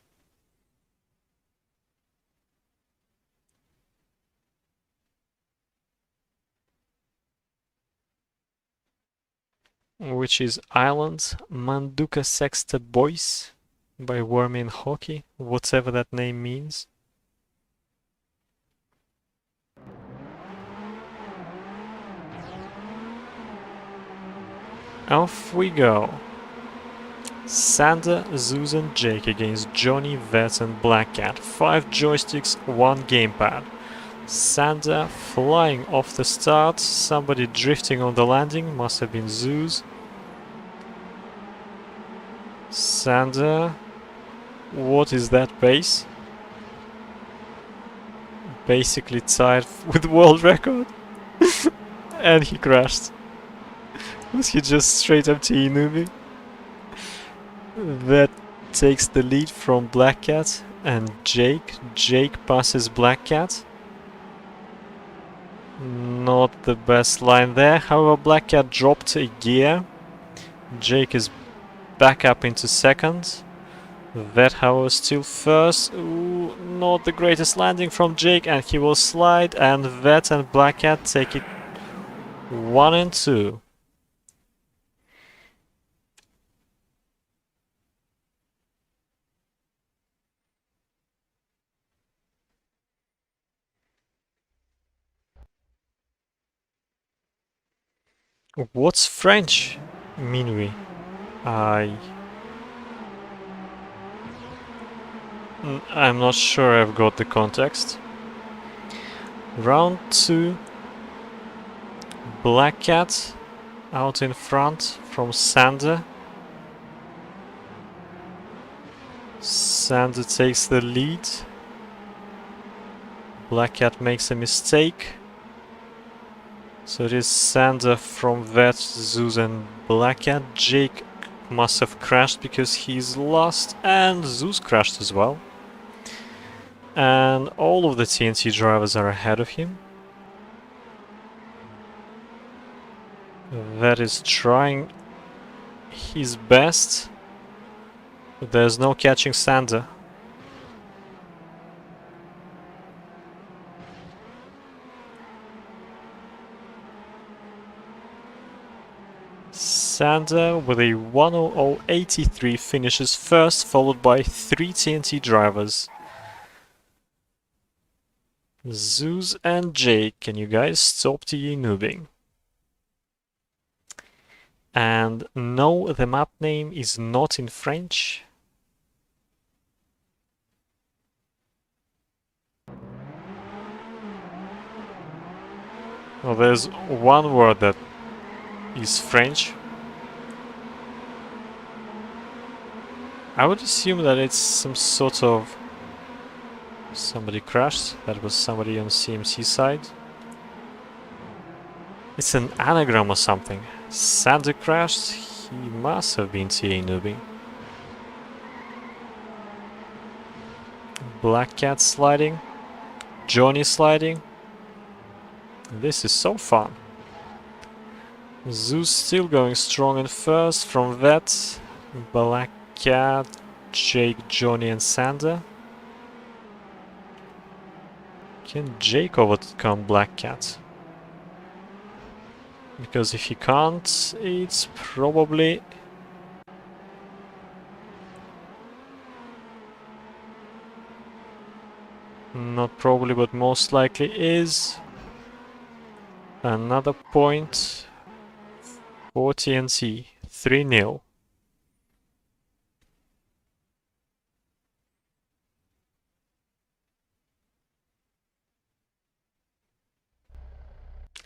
Which is Island Manduka Sexta Boys by Wormy and Hockey, whatever that name means. Off we go. Sander, Zeus and Jake against Johnny, Vet and Black Cat. 5 joysticks, 1 gamepad. Sander flying off the start, somebody drifting on the landing, must have been Zeus. Sander, what is that pace? Basically tied with world record. And he crashed. Was he just straight up T-noobing? That takes the lead from Black Cat and Jake. Jake passes Black Cat. Not the best line there. However, Black Cat dropped a gear. Jake is back up into second. Vet, however, still first. Ooh, not the greatest landing from Jake, and he will slide. And Vet and Black Cat take it 1 and 2. What's French, Minui? I'm not sure I've got the context. Round 2. Black Cat out in front from Sander. Sander takes the lead. Black Cat makes a mistake. So it is Sander from Vet, Zeus and Black Cat. Jake must have crashed because he's lost, and Zeus crashed as well. And all of the TnT drivers are ahead of him. Vet is trying his best, but there's no catching Sander. Sander with a 1:00.83 finishes first, followed by 3 TnT drivers. Zeus and Jake, can you guys stop T-noobing? And no, the map name is not in French. Well, there's one word that is French. I would assume that it's some sort of... Somebody crashed. That was somebody on CMC side. It's an anagram or something. Sander crashed. He must have been T-noobing. Black Cat sliding. Johnny sliding. This is so fun. Zeus still going strong in first from Vet. Black Cat Jake, Johnny and Sander. Can Jake overcome Black Cat? Because if he can't, it's probably... Not probably, but most likely is another point for TnT. 3-0.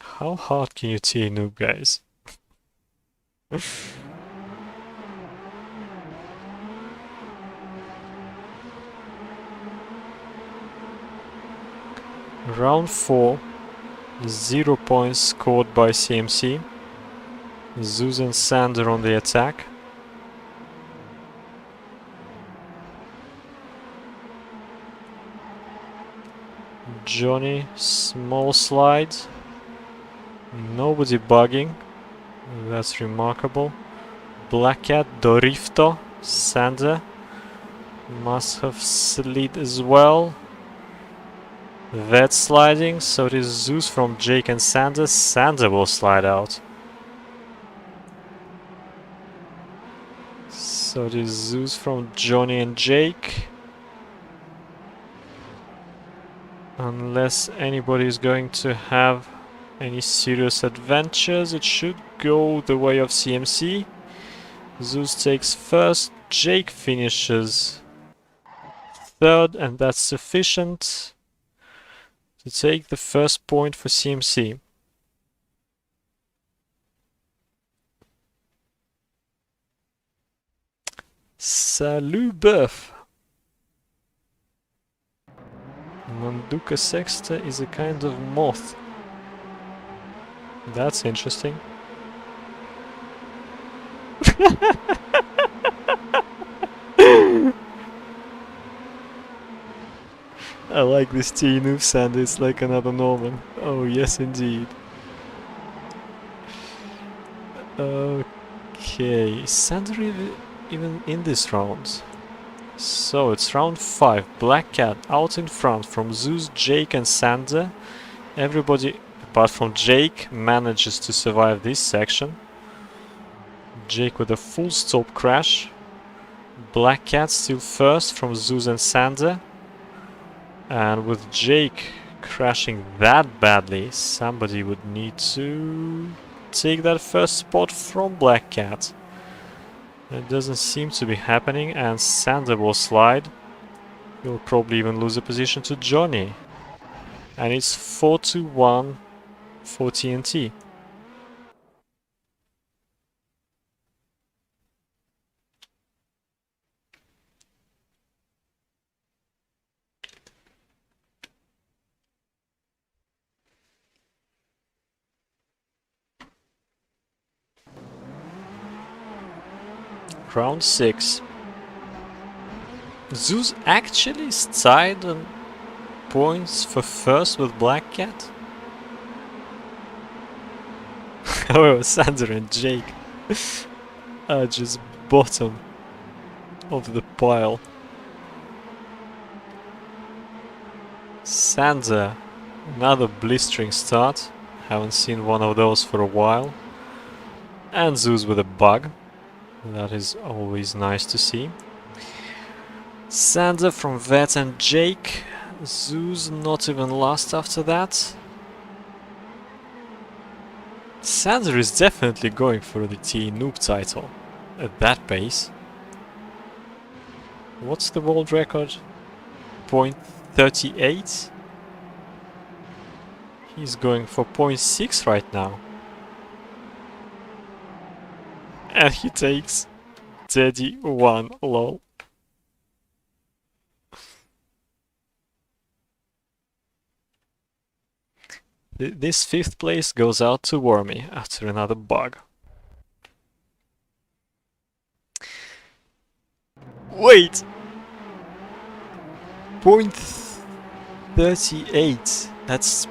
How hard can you T-noob, guys? Round 4, 0 points scored by CMC. Zeus and Sander on the attack. Johnny, small slide. Nobody bugging. That's remarkable. Black Cat, Dorifto, Sander must have slid as well. That sliding, so it is Zeus from Jake and Sander. Sander will slide out. So it is Zeus from Johnny and Jake. Unless anybody is going to have any serious adventures, it should go the way of CMC. Zeus takes first, Jake finishes third, and that's sufficient to take the first point for CMC. Salut Buff! Manduca sexta is a kind of moth. That's interesting. I like this T-noob sound, it's like another Norman. Oh yes indeed. Okay, is Sander even in this round? So it's round 5, Black Cat out in front from Zeus, Jake and Sander. Everybody apart from Jake manages to survive this section. Jake with a full stop crash. Black Cat still first from Zeus and Sander. And with Jake crashing that badly, somebody would need to take that first spot from Black Cat. It doesn't seem to be happening, and Sander will slide. He'll probably even lose a position to Johnny. And it's 4-1 for TnT. Round 6. Zeus actually is tied on points for first with Black Cat. However, Sander and Jake are just bottom of the pile. Sander, another blistering start. Haven't seen one of those for a while. And Zeus with a bug. That is always nice to see. Sander from Vet and Jake. Zeus not even last after that. Sander is definitely going for the T-noob title at that pace. What's the world record? 0.38? He's going for 0.6 right now. And he takes Teddy 1, lol. This 5th place goes out to Wormy after another bug. Wait! 0.38. That's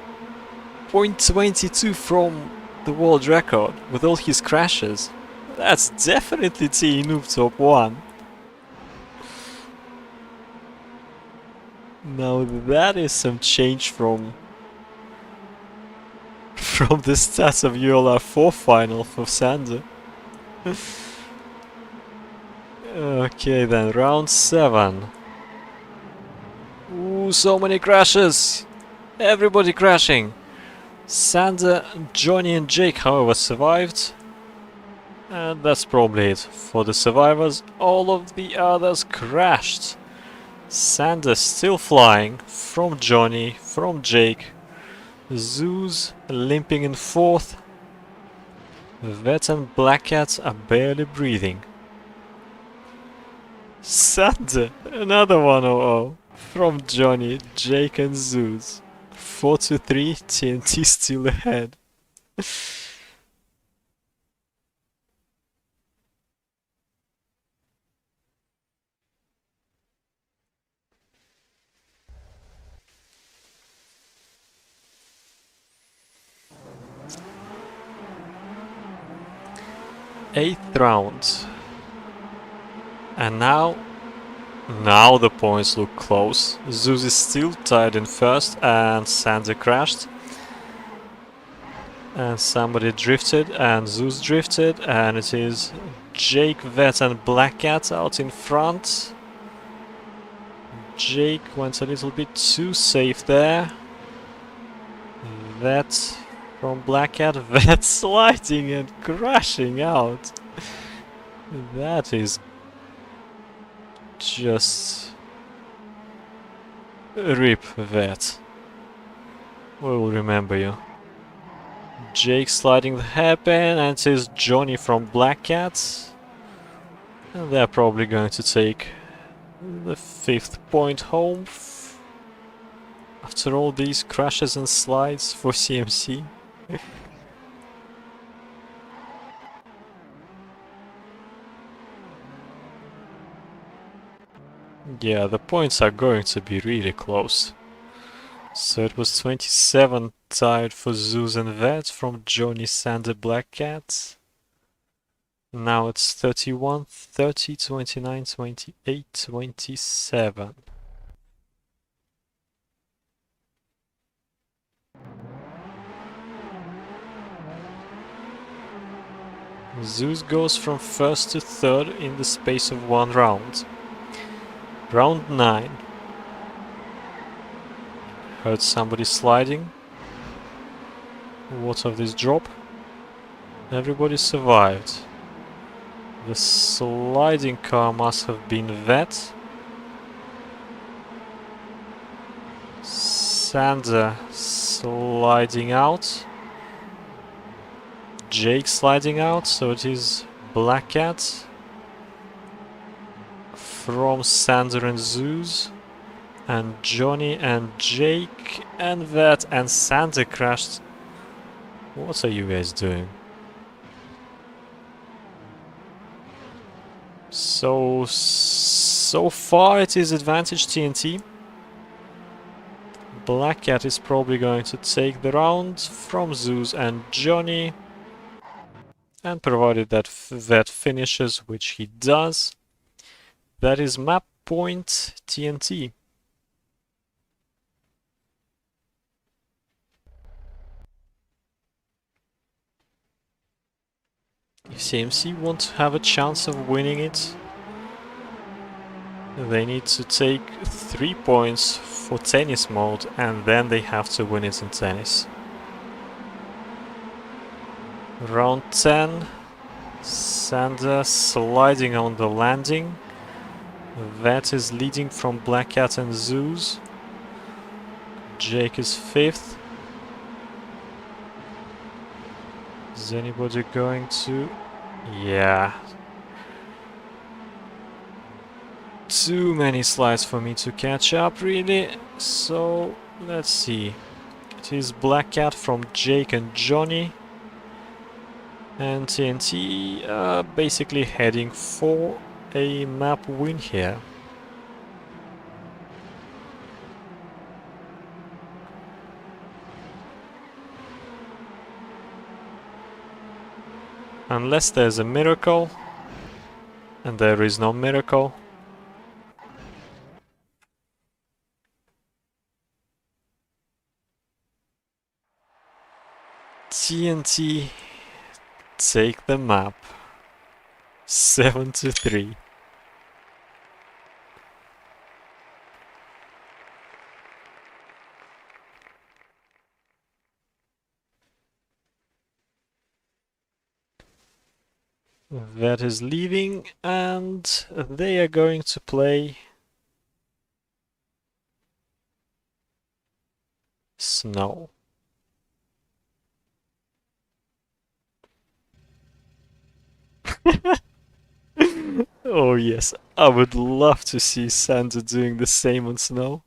0.22 from the world record with all his crashes. That's definitely T-noob top 1. Now that is some change from the stats of ULR5 final for Sander. Okay then, round 7. Ooh, so many crashes! Everybody crashing! Sander, Johnny and Jake however survived. And that's probably it. For the survivors, all of the others crashed. Sander still flying, from Johnny, from Jake. Zeus limping in 4th. Vet and Black Cat are barely breathing. Sander, another 100 from Johnny, Jake and Zeus. 4-3, TnT still ahead. Eighth round. And now the points look close. Zeus is still tied in 1st and Sander crashed. And somebody drifted and Zeus drifted and it is Jake, Vet and Black Cat out in front. Jake went a little bit too safe there. Vet from Black Cat, Vet sliding and crashing out. That is just rip, Vet. We'll remember you. Jake sliding the hairpin and it is Johnny from Black Cat. And they're probably going to take the 5th point home after all these crashes and slides for CMC. Yeah, the points are going to be really close. So it was 27 tied for Zeus and Vet from Johnny, Sander, Black Cat. Now it's 31, 30, 29, 28, 27. Zeus goes from 1st to 3rd in the space of 1 round. Round 9. Heard somebody sliding. What of this drop? Everybody survived. The sliding car must have been Vet. Sander sliding out. Jake sliding out, so it is Black Cat. From Sander and Zeus. And Johnny and Jake and Vet and Sander crashed. What are you guys doing? So far it is advantage TnT. Black Cat is probably going to take the round from Zeus and Johnny. And provided that Vet finishes, which he does, that is map point TnT. If CMC want to have a chance of winning it, they need to take 3 points for tennis mode and then they have to win it in tennis. Round 10, Sander sliding on the landing. Vet is leading from Black Cat and Zeus. Jake is 5th. Is anybody going to... Yeah. Too many slides for me to catch up, really. So, let's see. It is Black Cat from Jake and Johnny. And TnT are basically heading for a map win here. Unless there's a miracle, and there is no miracle. TnT, take the map. 7-3. That is leaving, and they are going to play snow. Oh yes, I would love to see Santa doing the same on snow.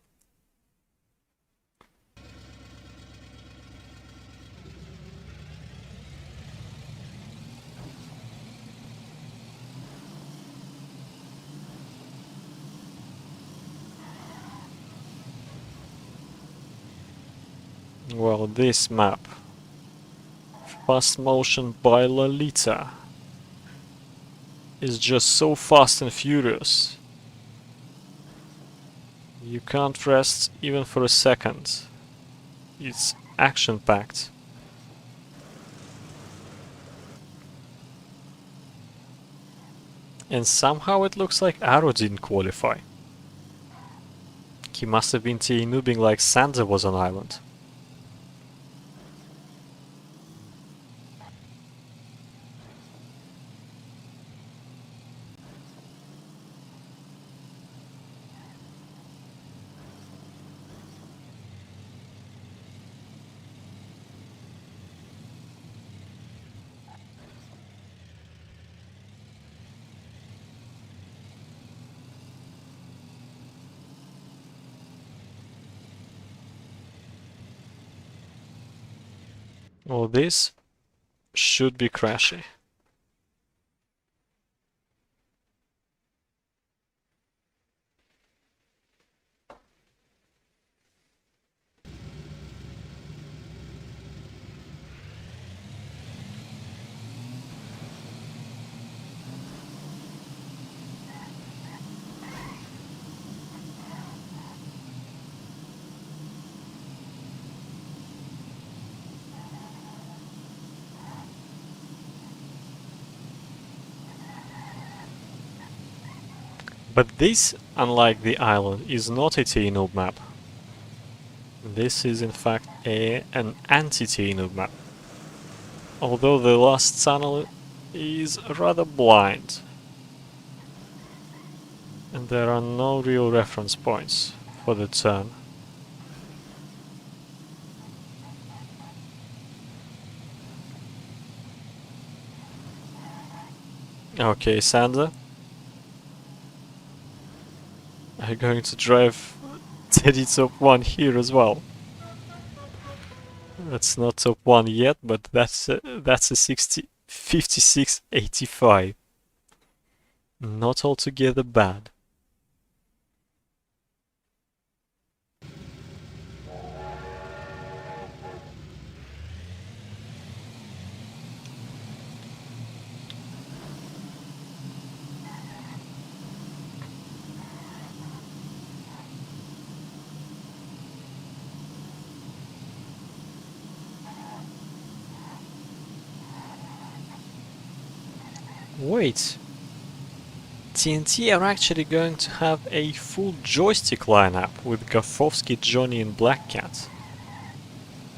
Well, this map, Fast Motion by Lolita, is just so fast and furious. You can't rest even for a second. It's action-packed. And somehow it looks like Arrow didn't qualify. He must have been noobing like Santa was on island. Well, this should be crashy. But this, unlike the island, is not a T-noob map. This is in fact an anti-T-noob map. Although the last tunnel is rather blind. And there are no real reference points for the turn. Okay, Sander. Are you going to drive Teddy top 1 here as well? That's not top 1 yet, but that's a 56.85. Not altogether bad. Wait, TnT are actually going to have a full joystick lineup with Gafowski, Johnny and Black Cat.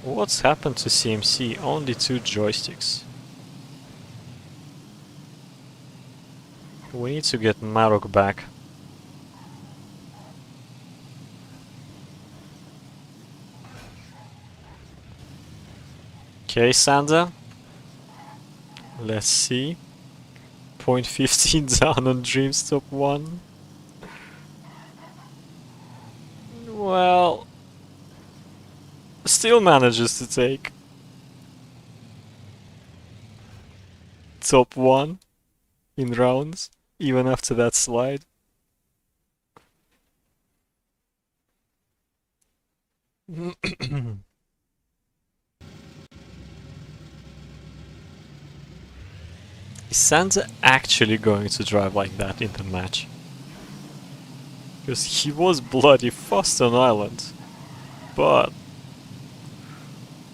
What's happened to CMC? Only 2 joysticks. We need to get Marok back. Okay, Sander. Let's see. 0.15 down on Dreams top 1. Well, still manages to take top 1 in rounds, even after that slide. Is Santa actually going to drive like that in the match? Because he was bloody fast on island. But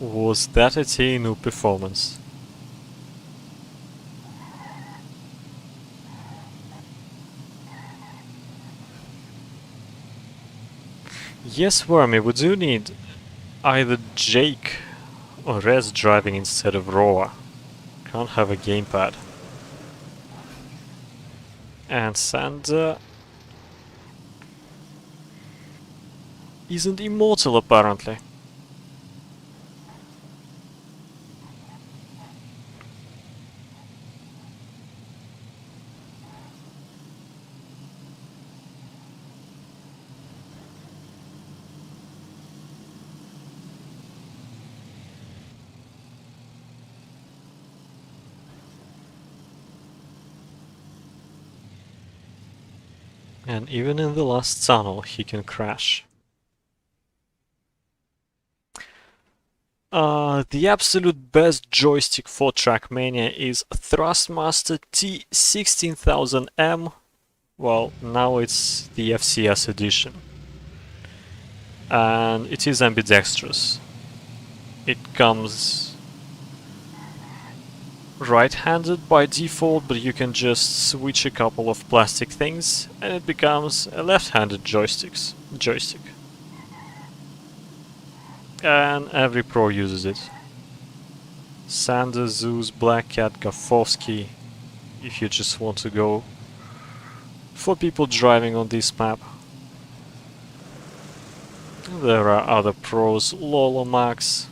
Was that a TnT performance? Yes, Wormy, we do need either Jake or Rez driving instead of Roa. Can't have a gamepad. And Sander isn't immortal apparently. And even in the last tunnel he can crash. The absolute best joystick for Trackmania is Thrustmaster T16000M. Well, now it's the FCS edition. And it is ambidextrous. It comes right-handed by default, but you can just switch a couple of plastic things and it becomes a left-handed joystick. And every pro uses it. Sander, Zeus, Black Cat, Gafovsky, if you just want to go for people driving on this map. There are other pros, Lolomax,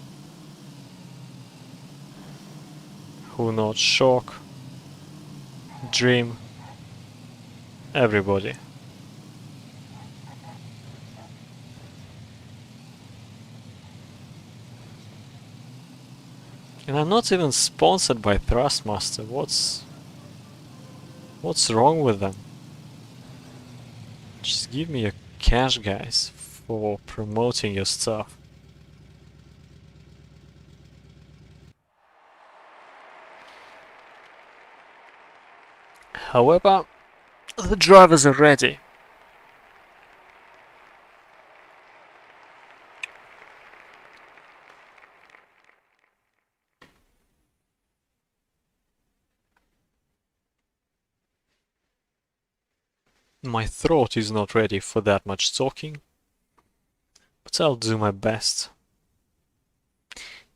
Who Not Shock, Dream, everybody. And I'm not even sponsored by Thrustmaster. What's wrong with them? Just give me your cash, guys, for promoting your stuff. However, the drivers are ready. My throat is not ready for that much talking, but I'll do my best.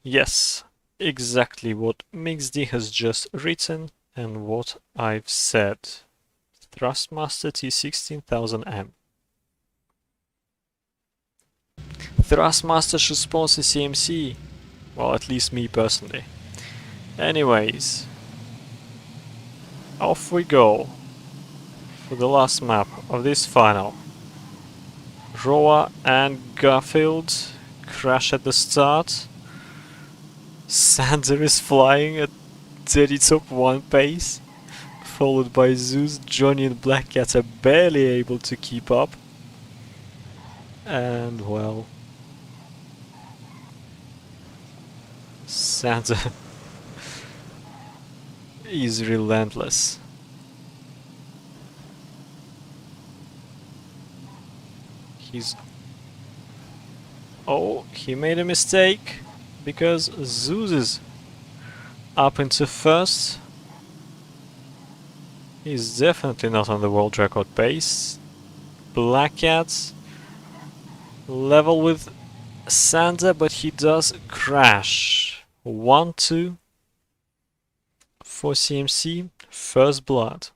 Yes, exactly what MixD has just written and what I've said. Thrustmaster T16000M. Thrustmaster should sponsor CMC. Well, at least me personally. Anyways, off we go for the last map of this final. Roa and Garfield crash at the start. Sander is flying at dirty top 1 pace, followed by Zeus. Johnny and Black Cat are barely able to keep up. And well, Sander is relentless. Oh, he made a mistake because Zeus is up into first. He's definitely not on the world record pace. Black Cat level with Sander, but he does crash. 1-2 for CMC, first blood.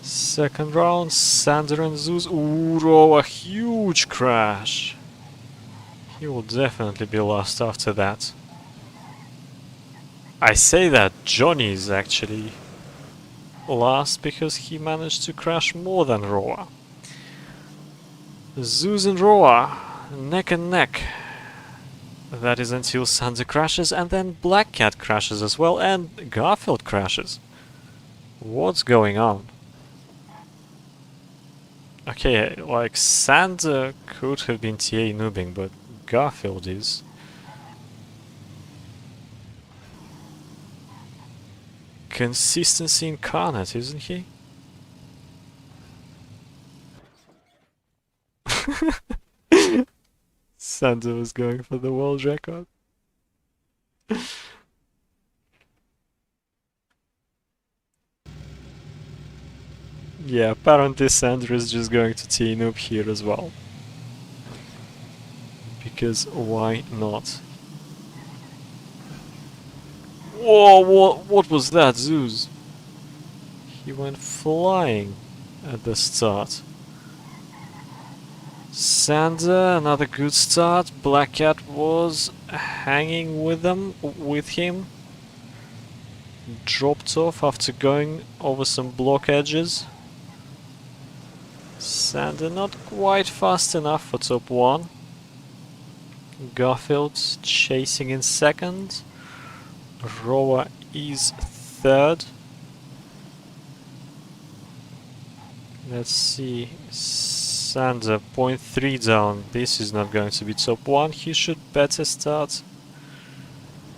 Second round, Sander and Zeus. Ooh, a huge crash. He will definitely be lost after that. I say that Johnny is actually last because he managed to crash more than Roa. Zeus and Roa, neck and neck. That is until Sander crashes, and then Black Cat crashes as well, and Garfield crashes. What's going on? Okay, like, Sander could have been TA noobing, but Garfield is. Consistency incarnate, isn't he? Sander was going for the world record. Yeah, apparently Sander is just going to TA noob here as well. Because why not? Whoa, what was that, Zeus? He went flying at the start. Sander, another good start. Black Cat was hanging with him. Dropped off after going over some block edges. Sander not quite fast enough for top 1. Garfield chasing in second. Roa is third. Let's see. Sander, 0.3 down. This is not going to be top 1. He should better start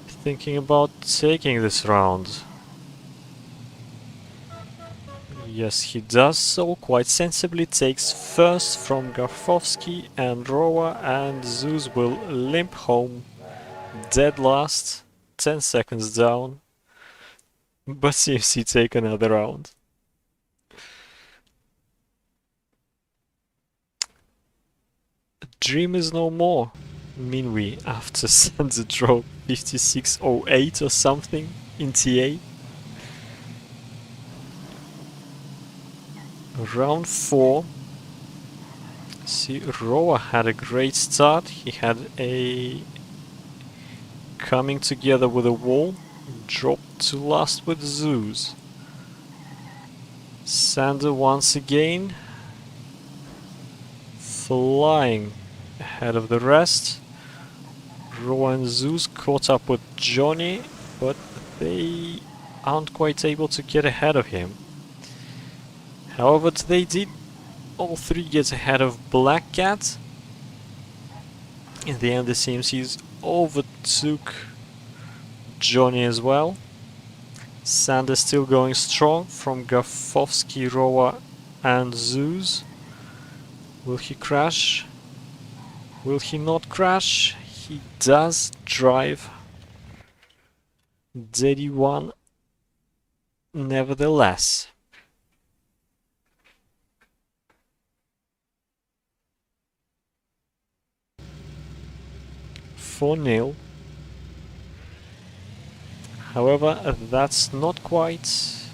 thinking about taking this round. Yes, he does so. Quite sensibly takes first from Garfowski and Roa, and Zeus will limp home. Dead last. 10 seconds down. But CMC take another round. Dream is no more. Mean we after Sander drove 56.08 or something in TA. Round 4. See, Roa had a great start. He had a coming together with a wall. Dropped to last with Zeus. Sander once again flying ahead of the rest. Roa and Zeus caught up with Johnny, but they aren't quite able to get ahead of him. However, they did all three get ahead of Black Cat. In the end, the CMCs overtook Johnny as well. Sander still going strong from Garfowski, Roa and Zeus. Will he crash? Will he not crash? He does drive Daddy 1 nevertheless. For nil. However, that's not quite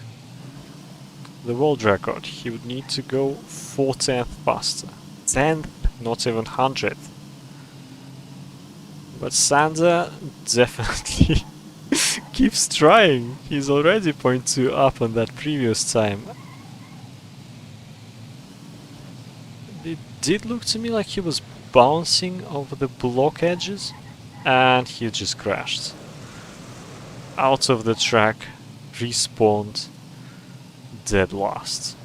the world record. He would need to go 40th faster. 10th, not even 100th. But Sander definitely keeps trying. He's already 0.2 up on that previous time. It did look to me like he was bouncing over the block edges, and he just crashed. Out of the track, respawned, dead last.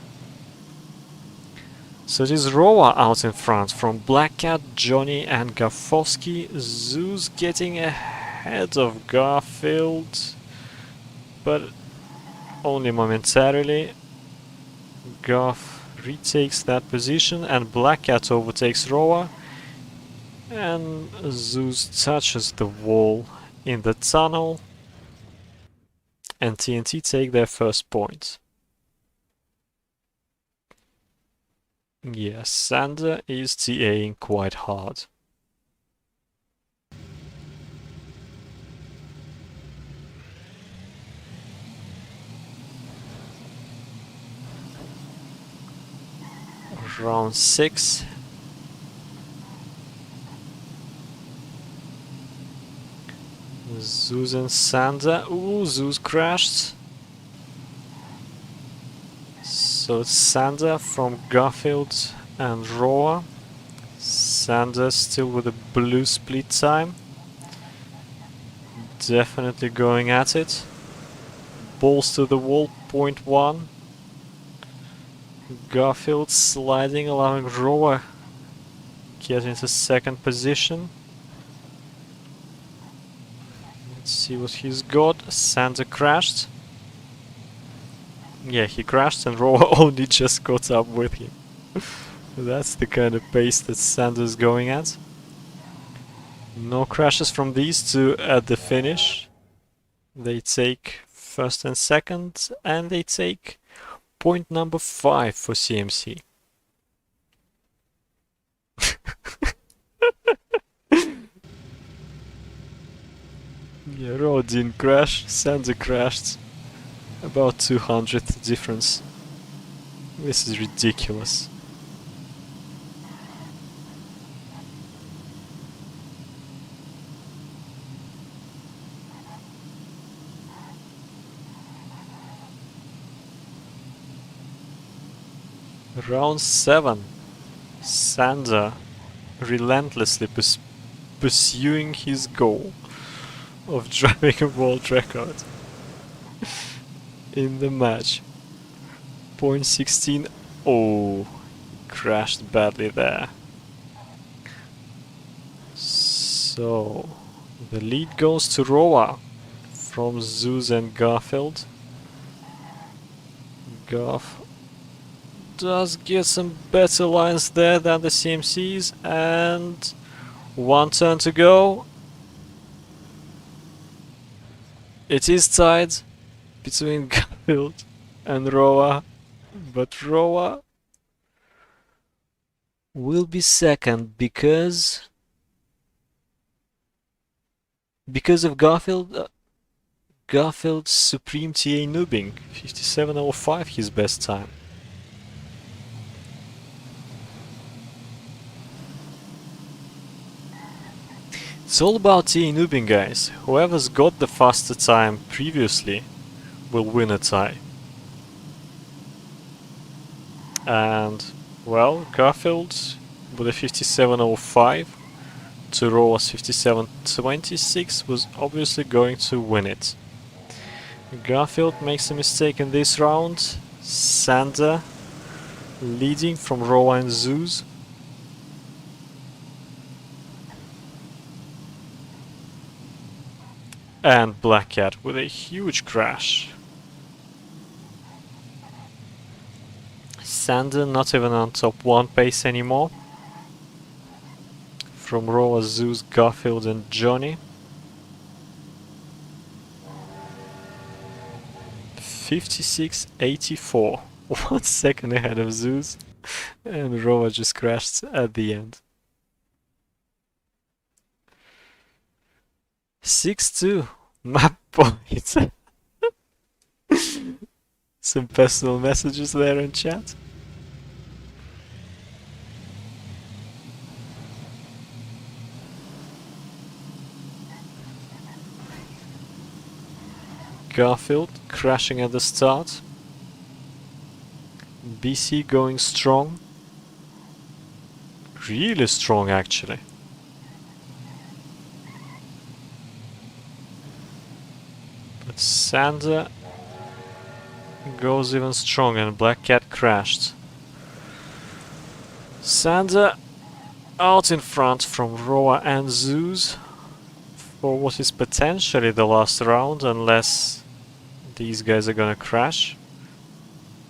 So it is Roa out in front from Black Cat, Johnny and Garfowski. Zeus getting ahead of Garfield, but only momentarily. Garf retakes that position and Black Cat overtakes Roa, and Zeus touches the wall in the tunnel, and TnT take their first point. Yes, Sander is TAing quite hard. Round 6. Zeus and Sander. Ooh, Zeus crashed. So it's Sander from Garfield and Roa. Sander still with a blue split time. Definitely going at it. Balls to the wall, point one. Garfield sliding, allowing Roa get into second position. Let's see what he's got. Santa crashed. Yeah, he crashed and Roa only just caught up with him. That's the kind of pace that Santa's going at. No crashes from these two at the finish. They take first and second, and they take point number 5 for CMC. Yeah, Roa didn't crash, Santa crashed. About 200 difference. This is ridiculous. Round 7. Santa relentlessly pursuing his goal of driving a world record in the match. Point 16. Oh, crashed badly there. So, the lead goes to Roa from Zeus and Garfield. Garf does get some better lines there than the CMCs, and one turn to go. It is tied between Garfield and Roa, but Roa will be second because of Garfield. Garfield's Supreme TA noobing, 57.05 his best time. It's all about TA noobing, guys. Whoever's got the faster time previously will win a tie. And, well, Garfield with a 57.05 to Roa's 57.26 was obviously going to win it. Garfield makes a mistake in this round. Santa leading from Roa and Zeus. And Black Cat with a huge crash. Santa not even on top 1 pace anymore. From Roa, Zeus, Garfield and Johnny. 56.84. 1 second ahead of Zeus. And Roa just crashed at the end. 6-2. Map point. Some personal messages there in chat. Garfield crashing at the start. BC going strong. Really strong actually. But Santa goes even stronger and Black Cat crashed. Santa out in front from Roa and Zeus for what is potentially the last round, unless these guys are gonna crash.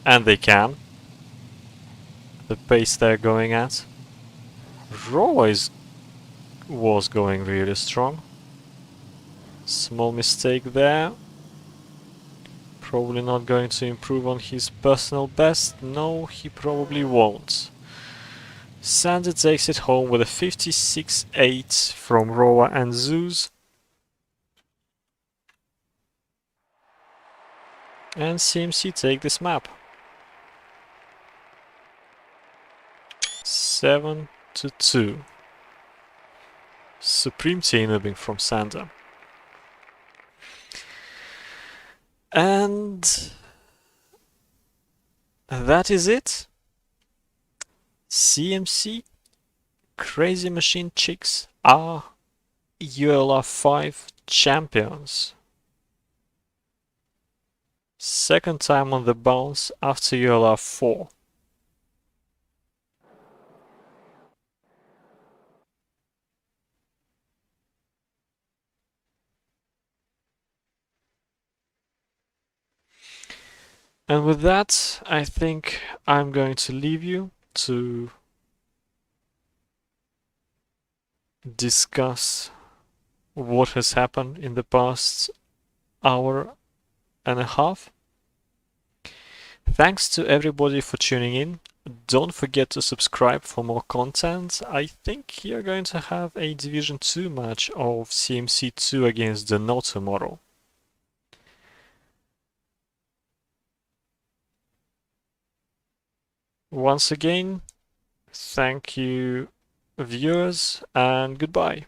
And they can. The pace they're going at. Roa was going really strong. Small mistake there. Probably not going to improve on his personal best. No, he probably won't. Santa takes it home with a 56.8 from Roa and Zeus. And CMC take this map. 7-2. Supreme TA noobing from Santa. And that is it. CMC Crazy Machine Chicks are ULR5 champions. Second time on the bounce after ULR4. And with that, I think I'm going to leave you to discuss what has happened in the past hour and a half. Thanks to everybody for tuning in. Don't forget to subscribe for more content. I think you're going to have a Division 2 match of CMC 2 against Deno tomorrow. Once again, thank you viewers and goodbye.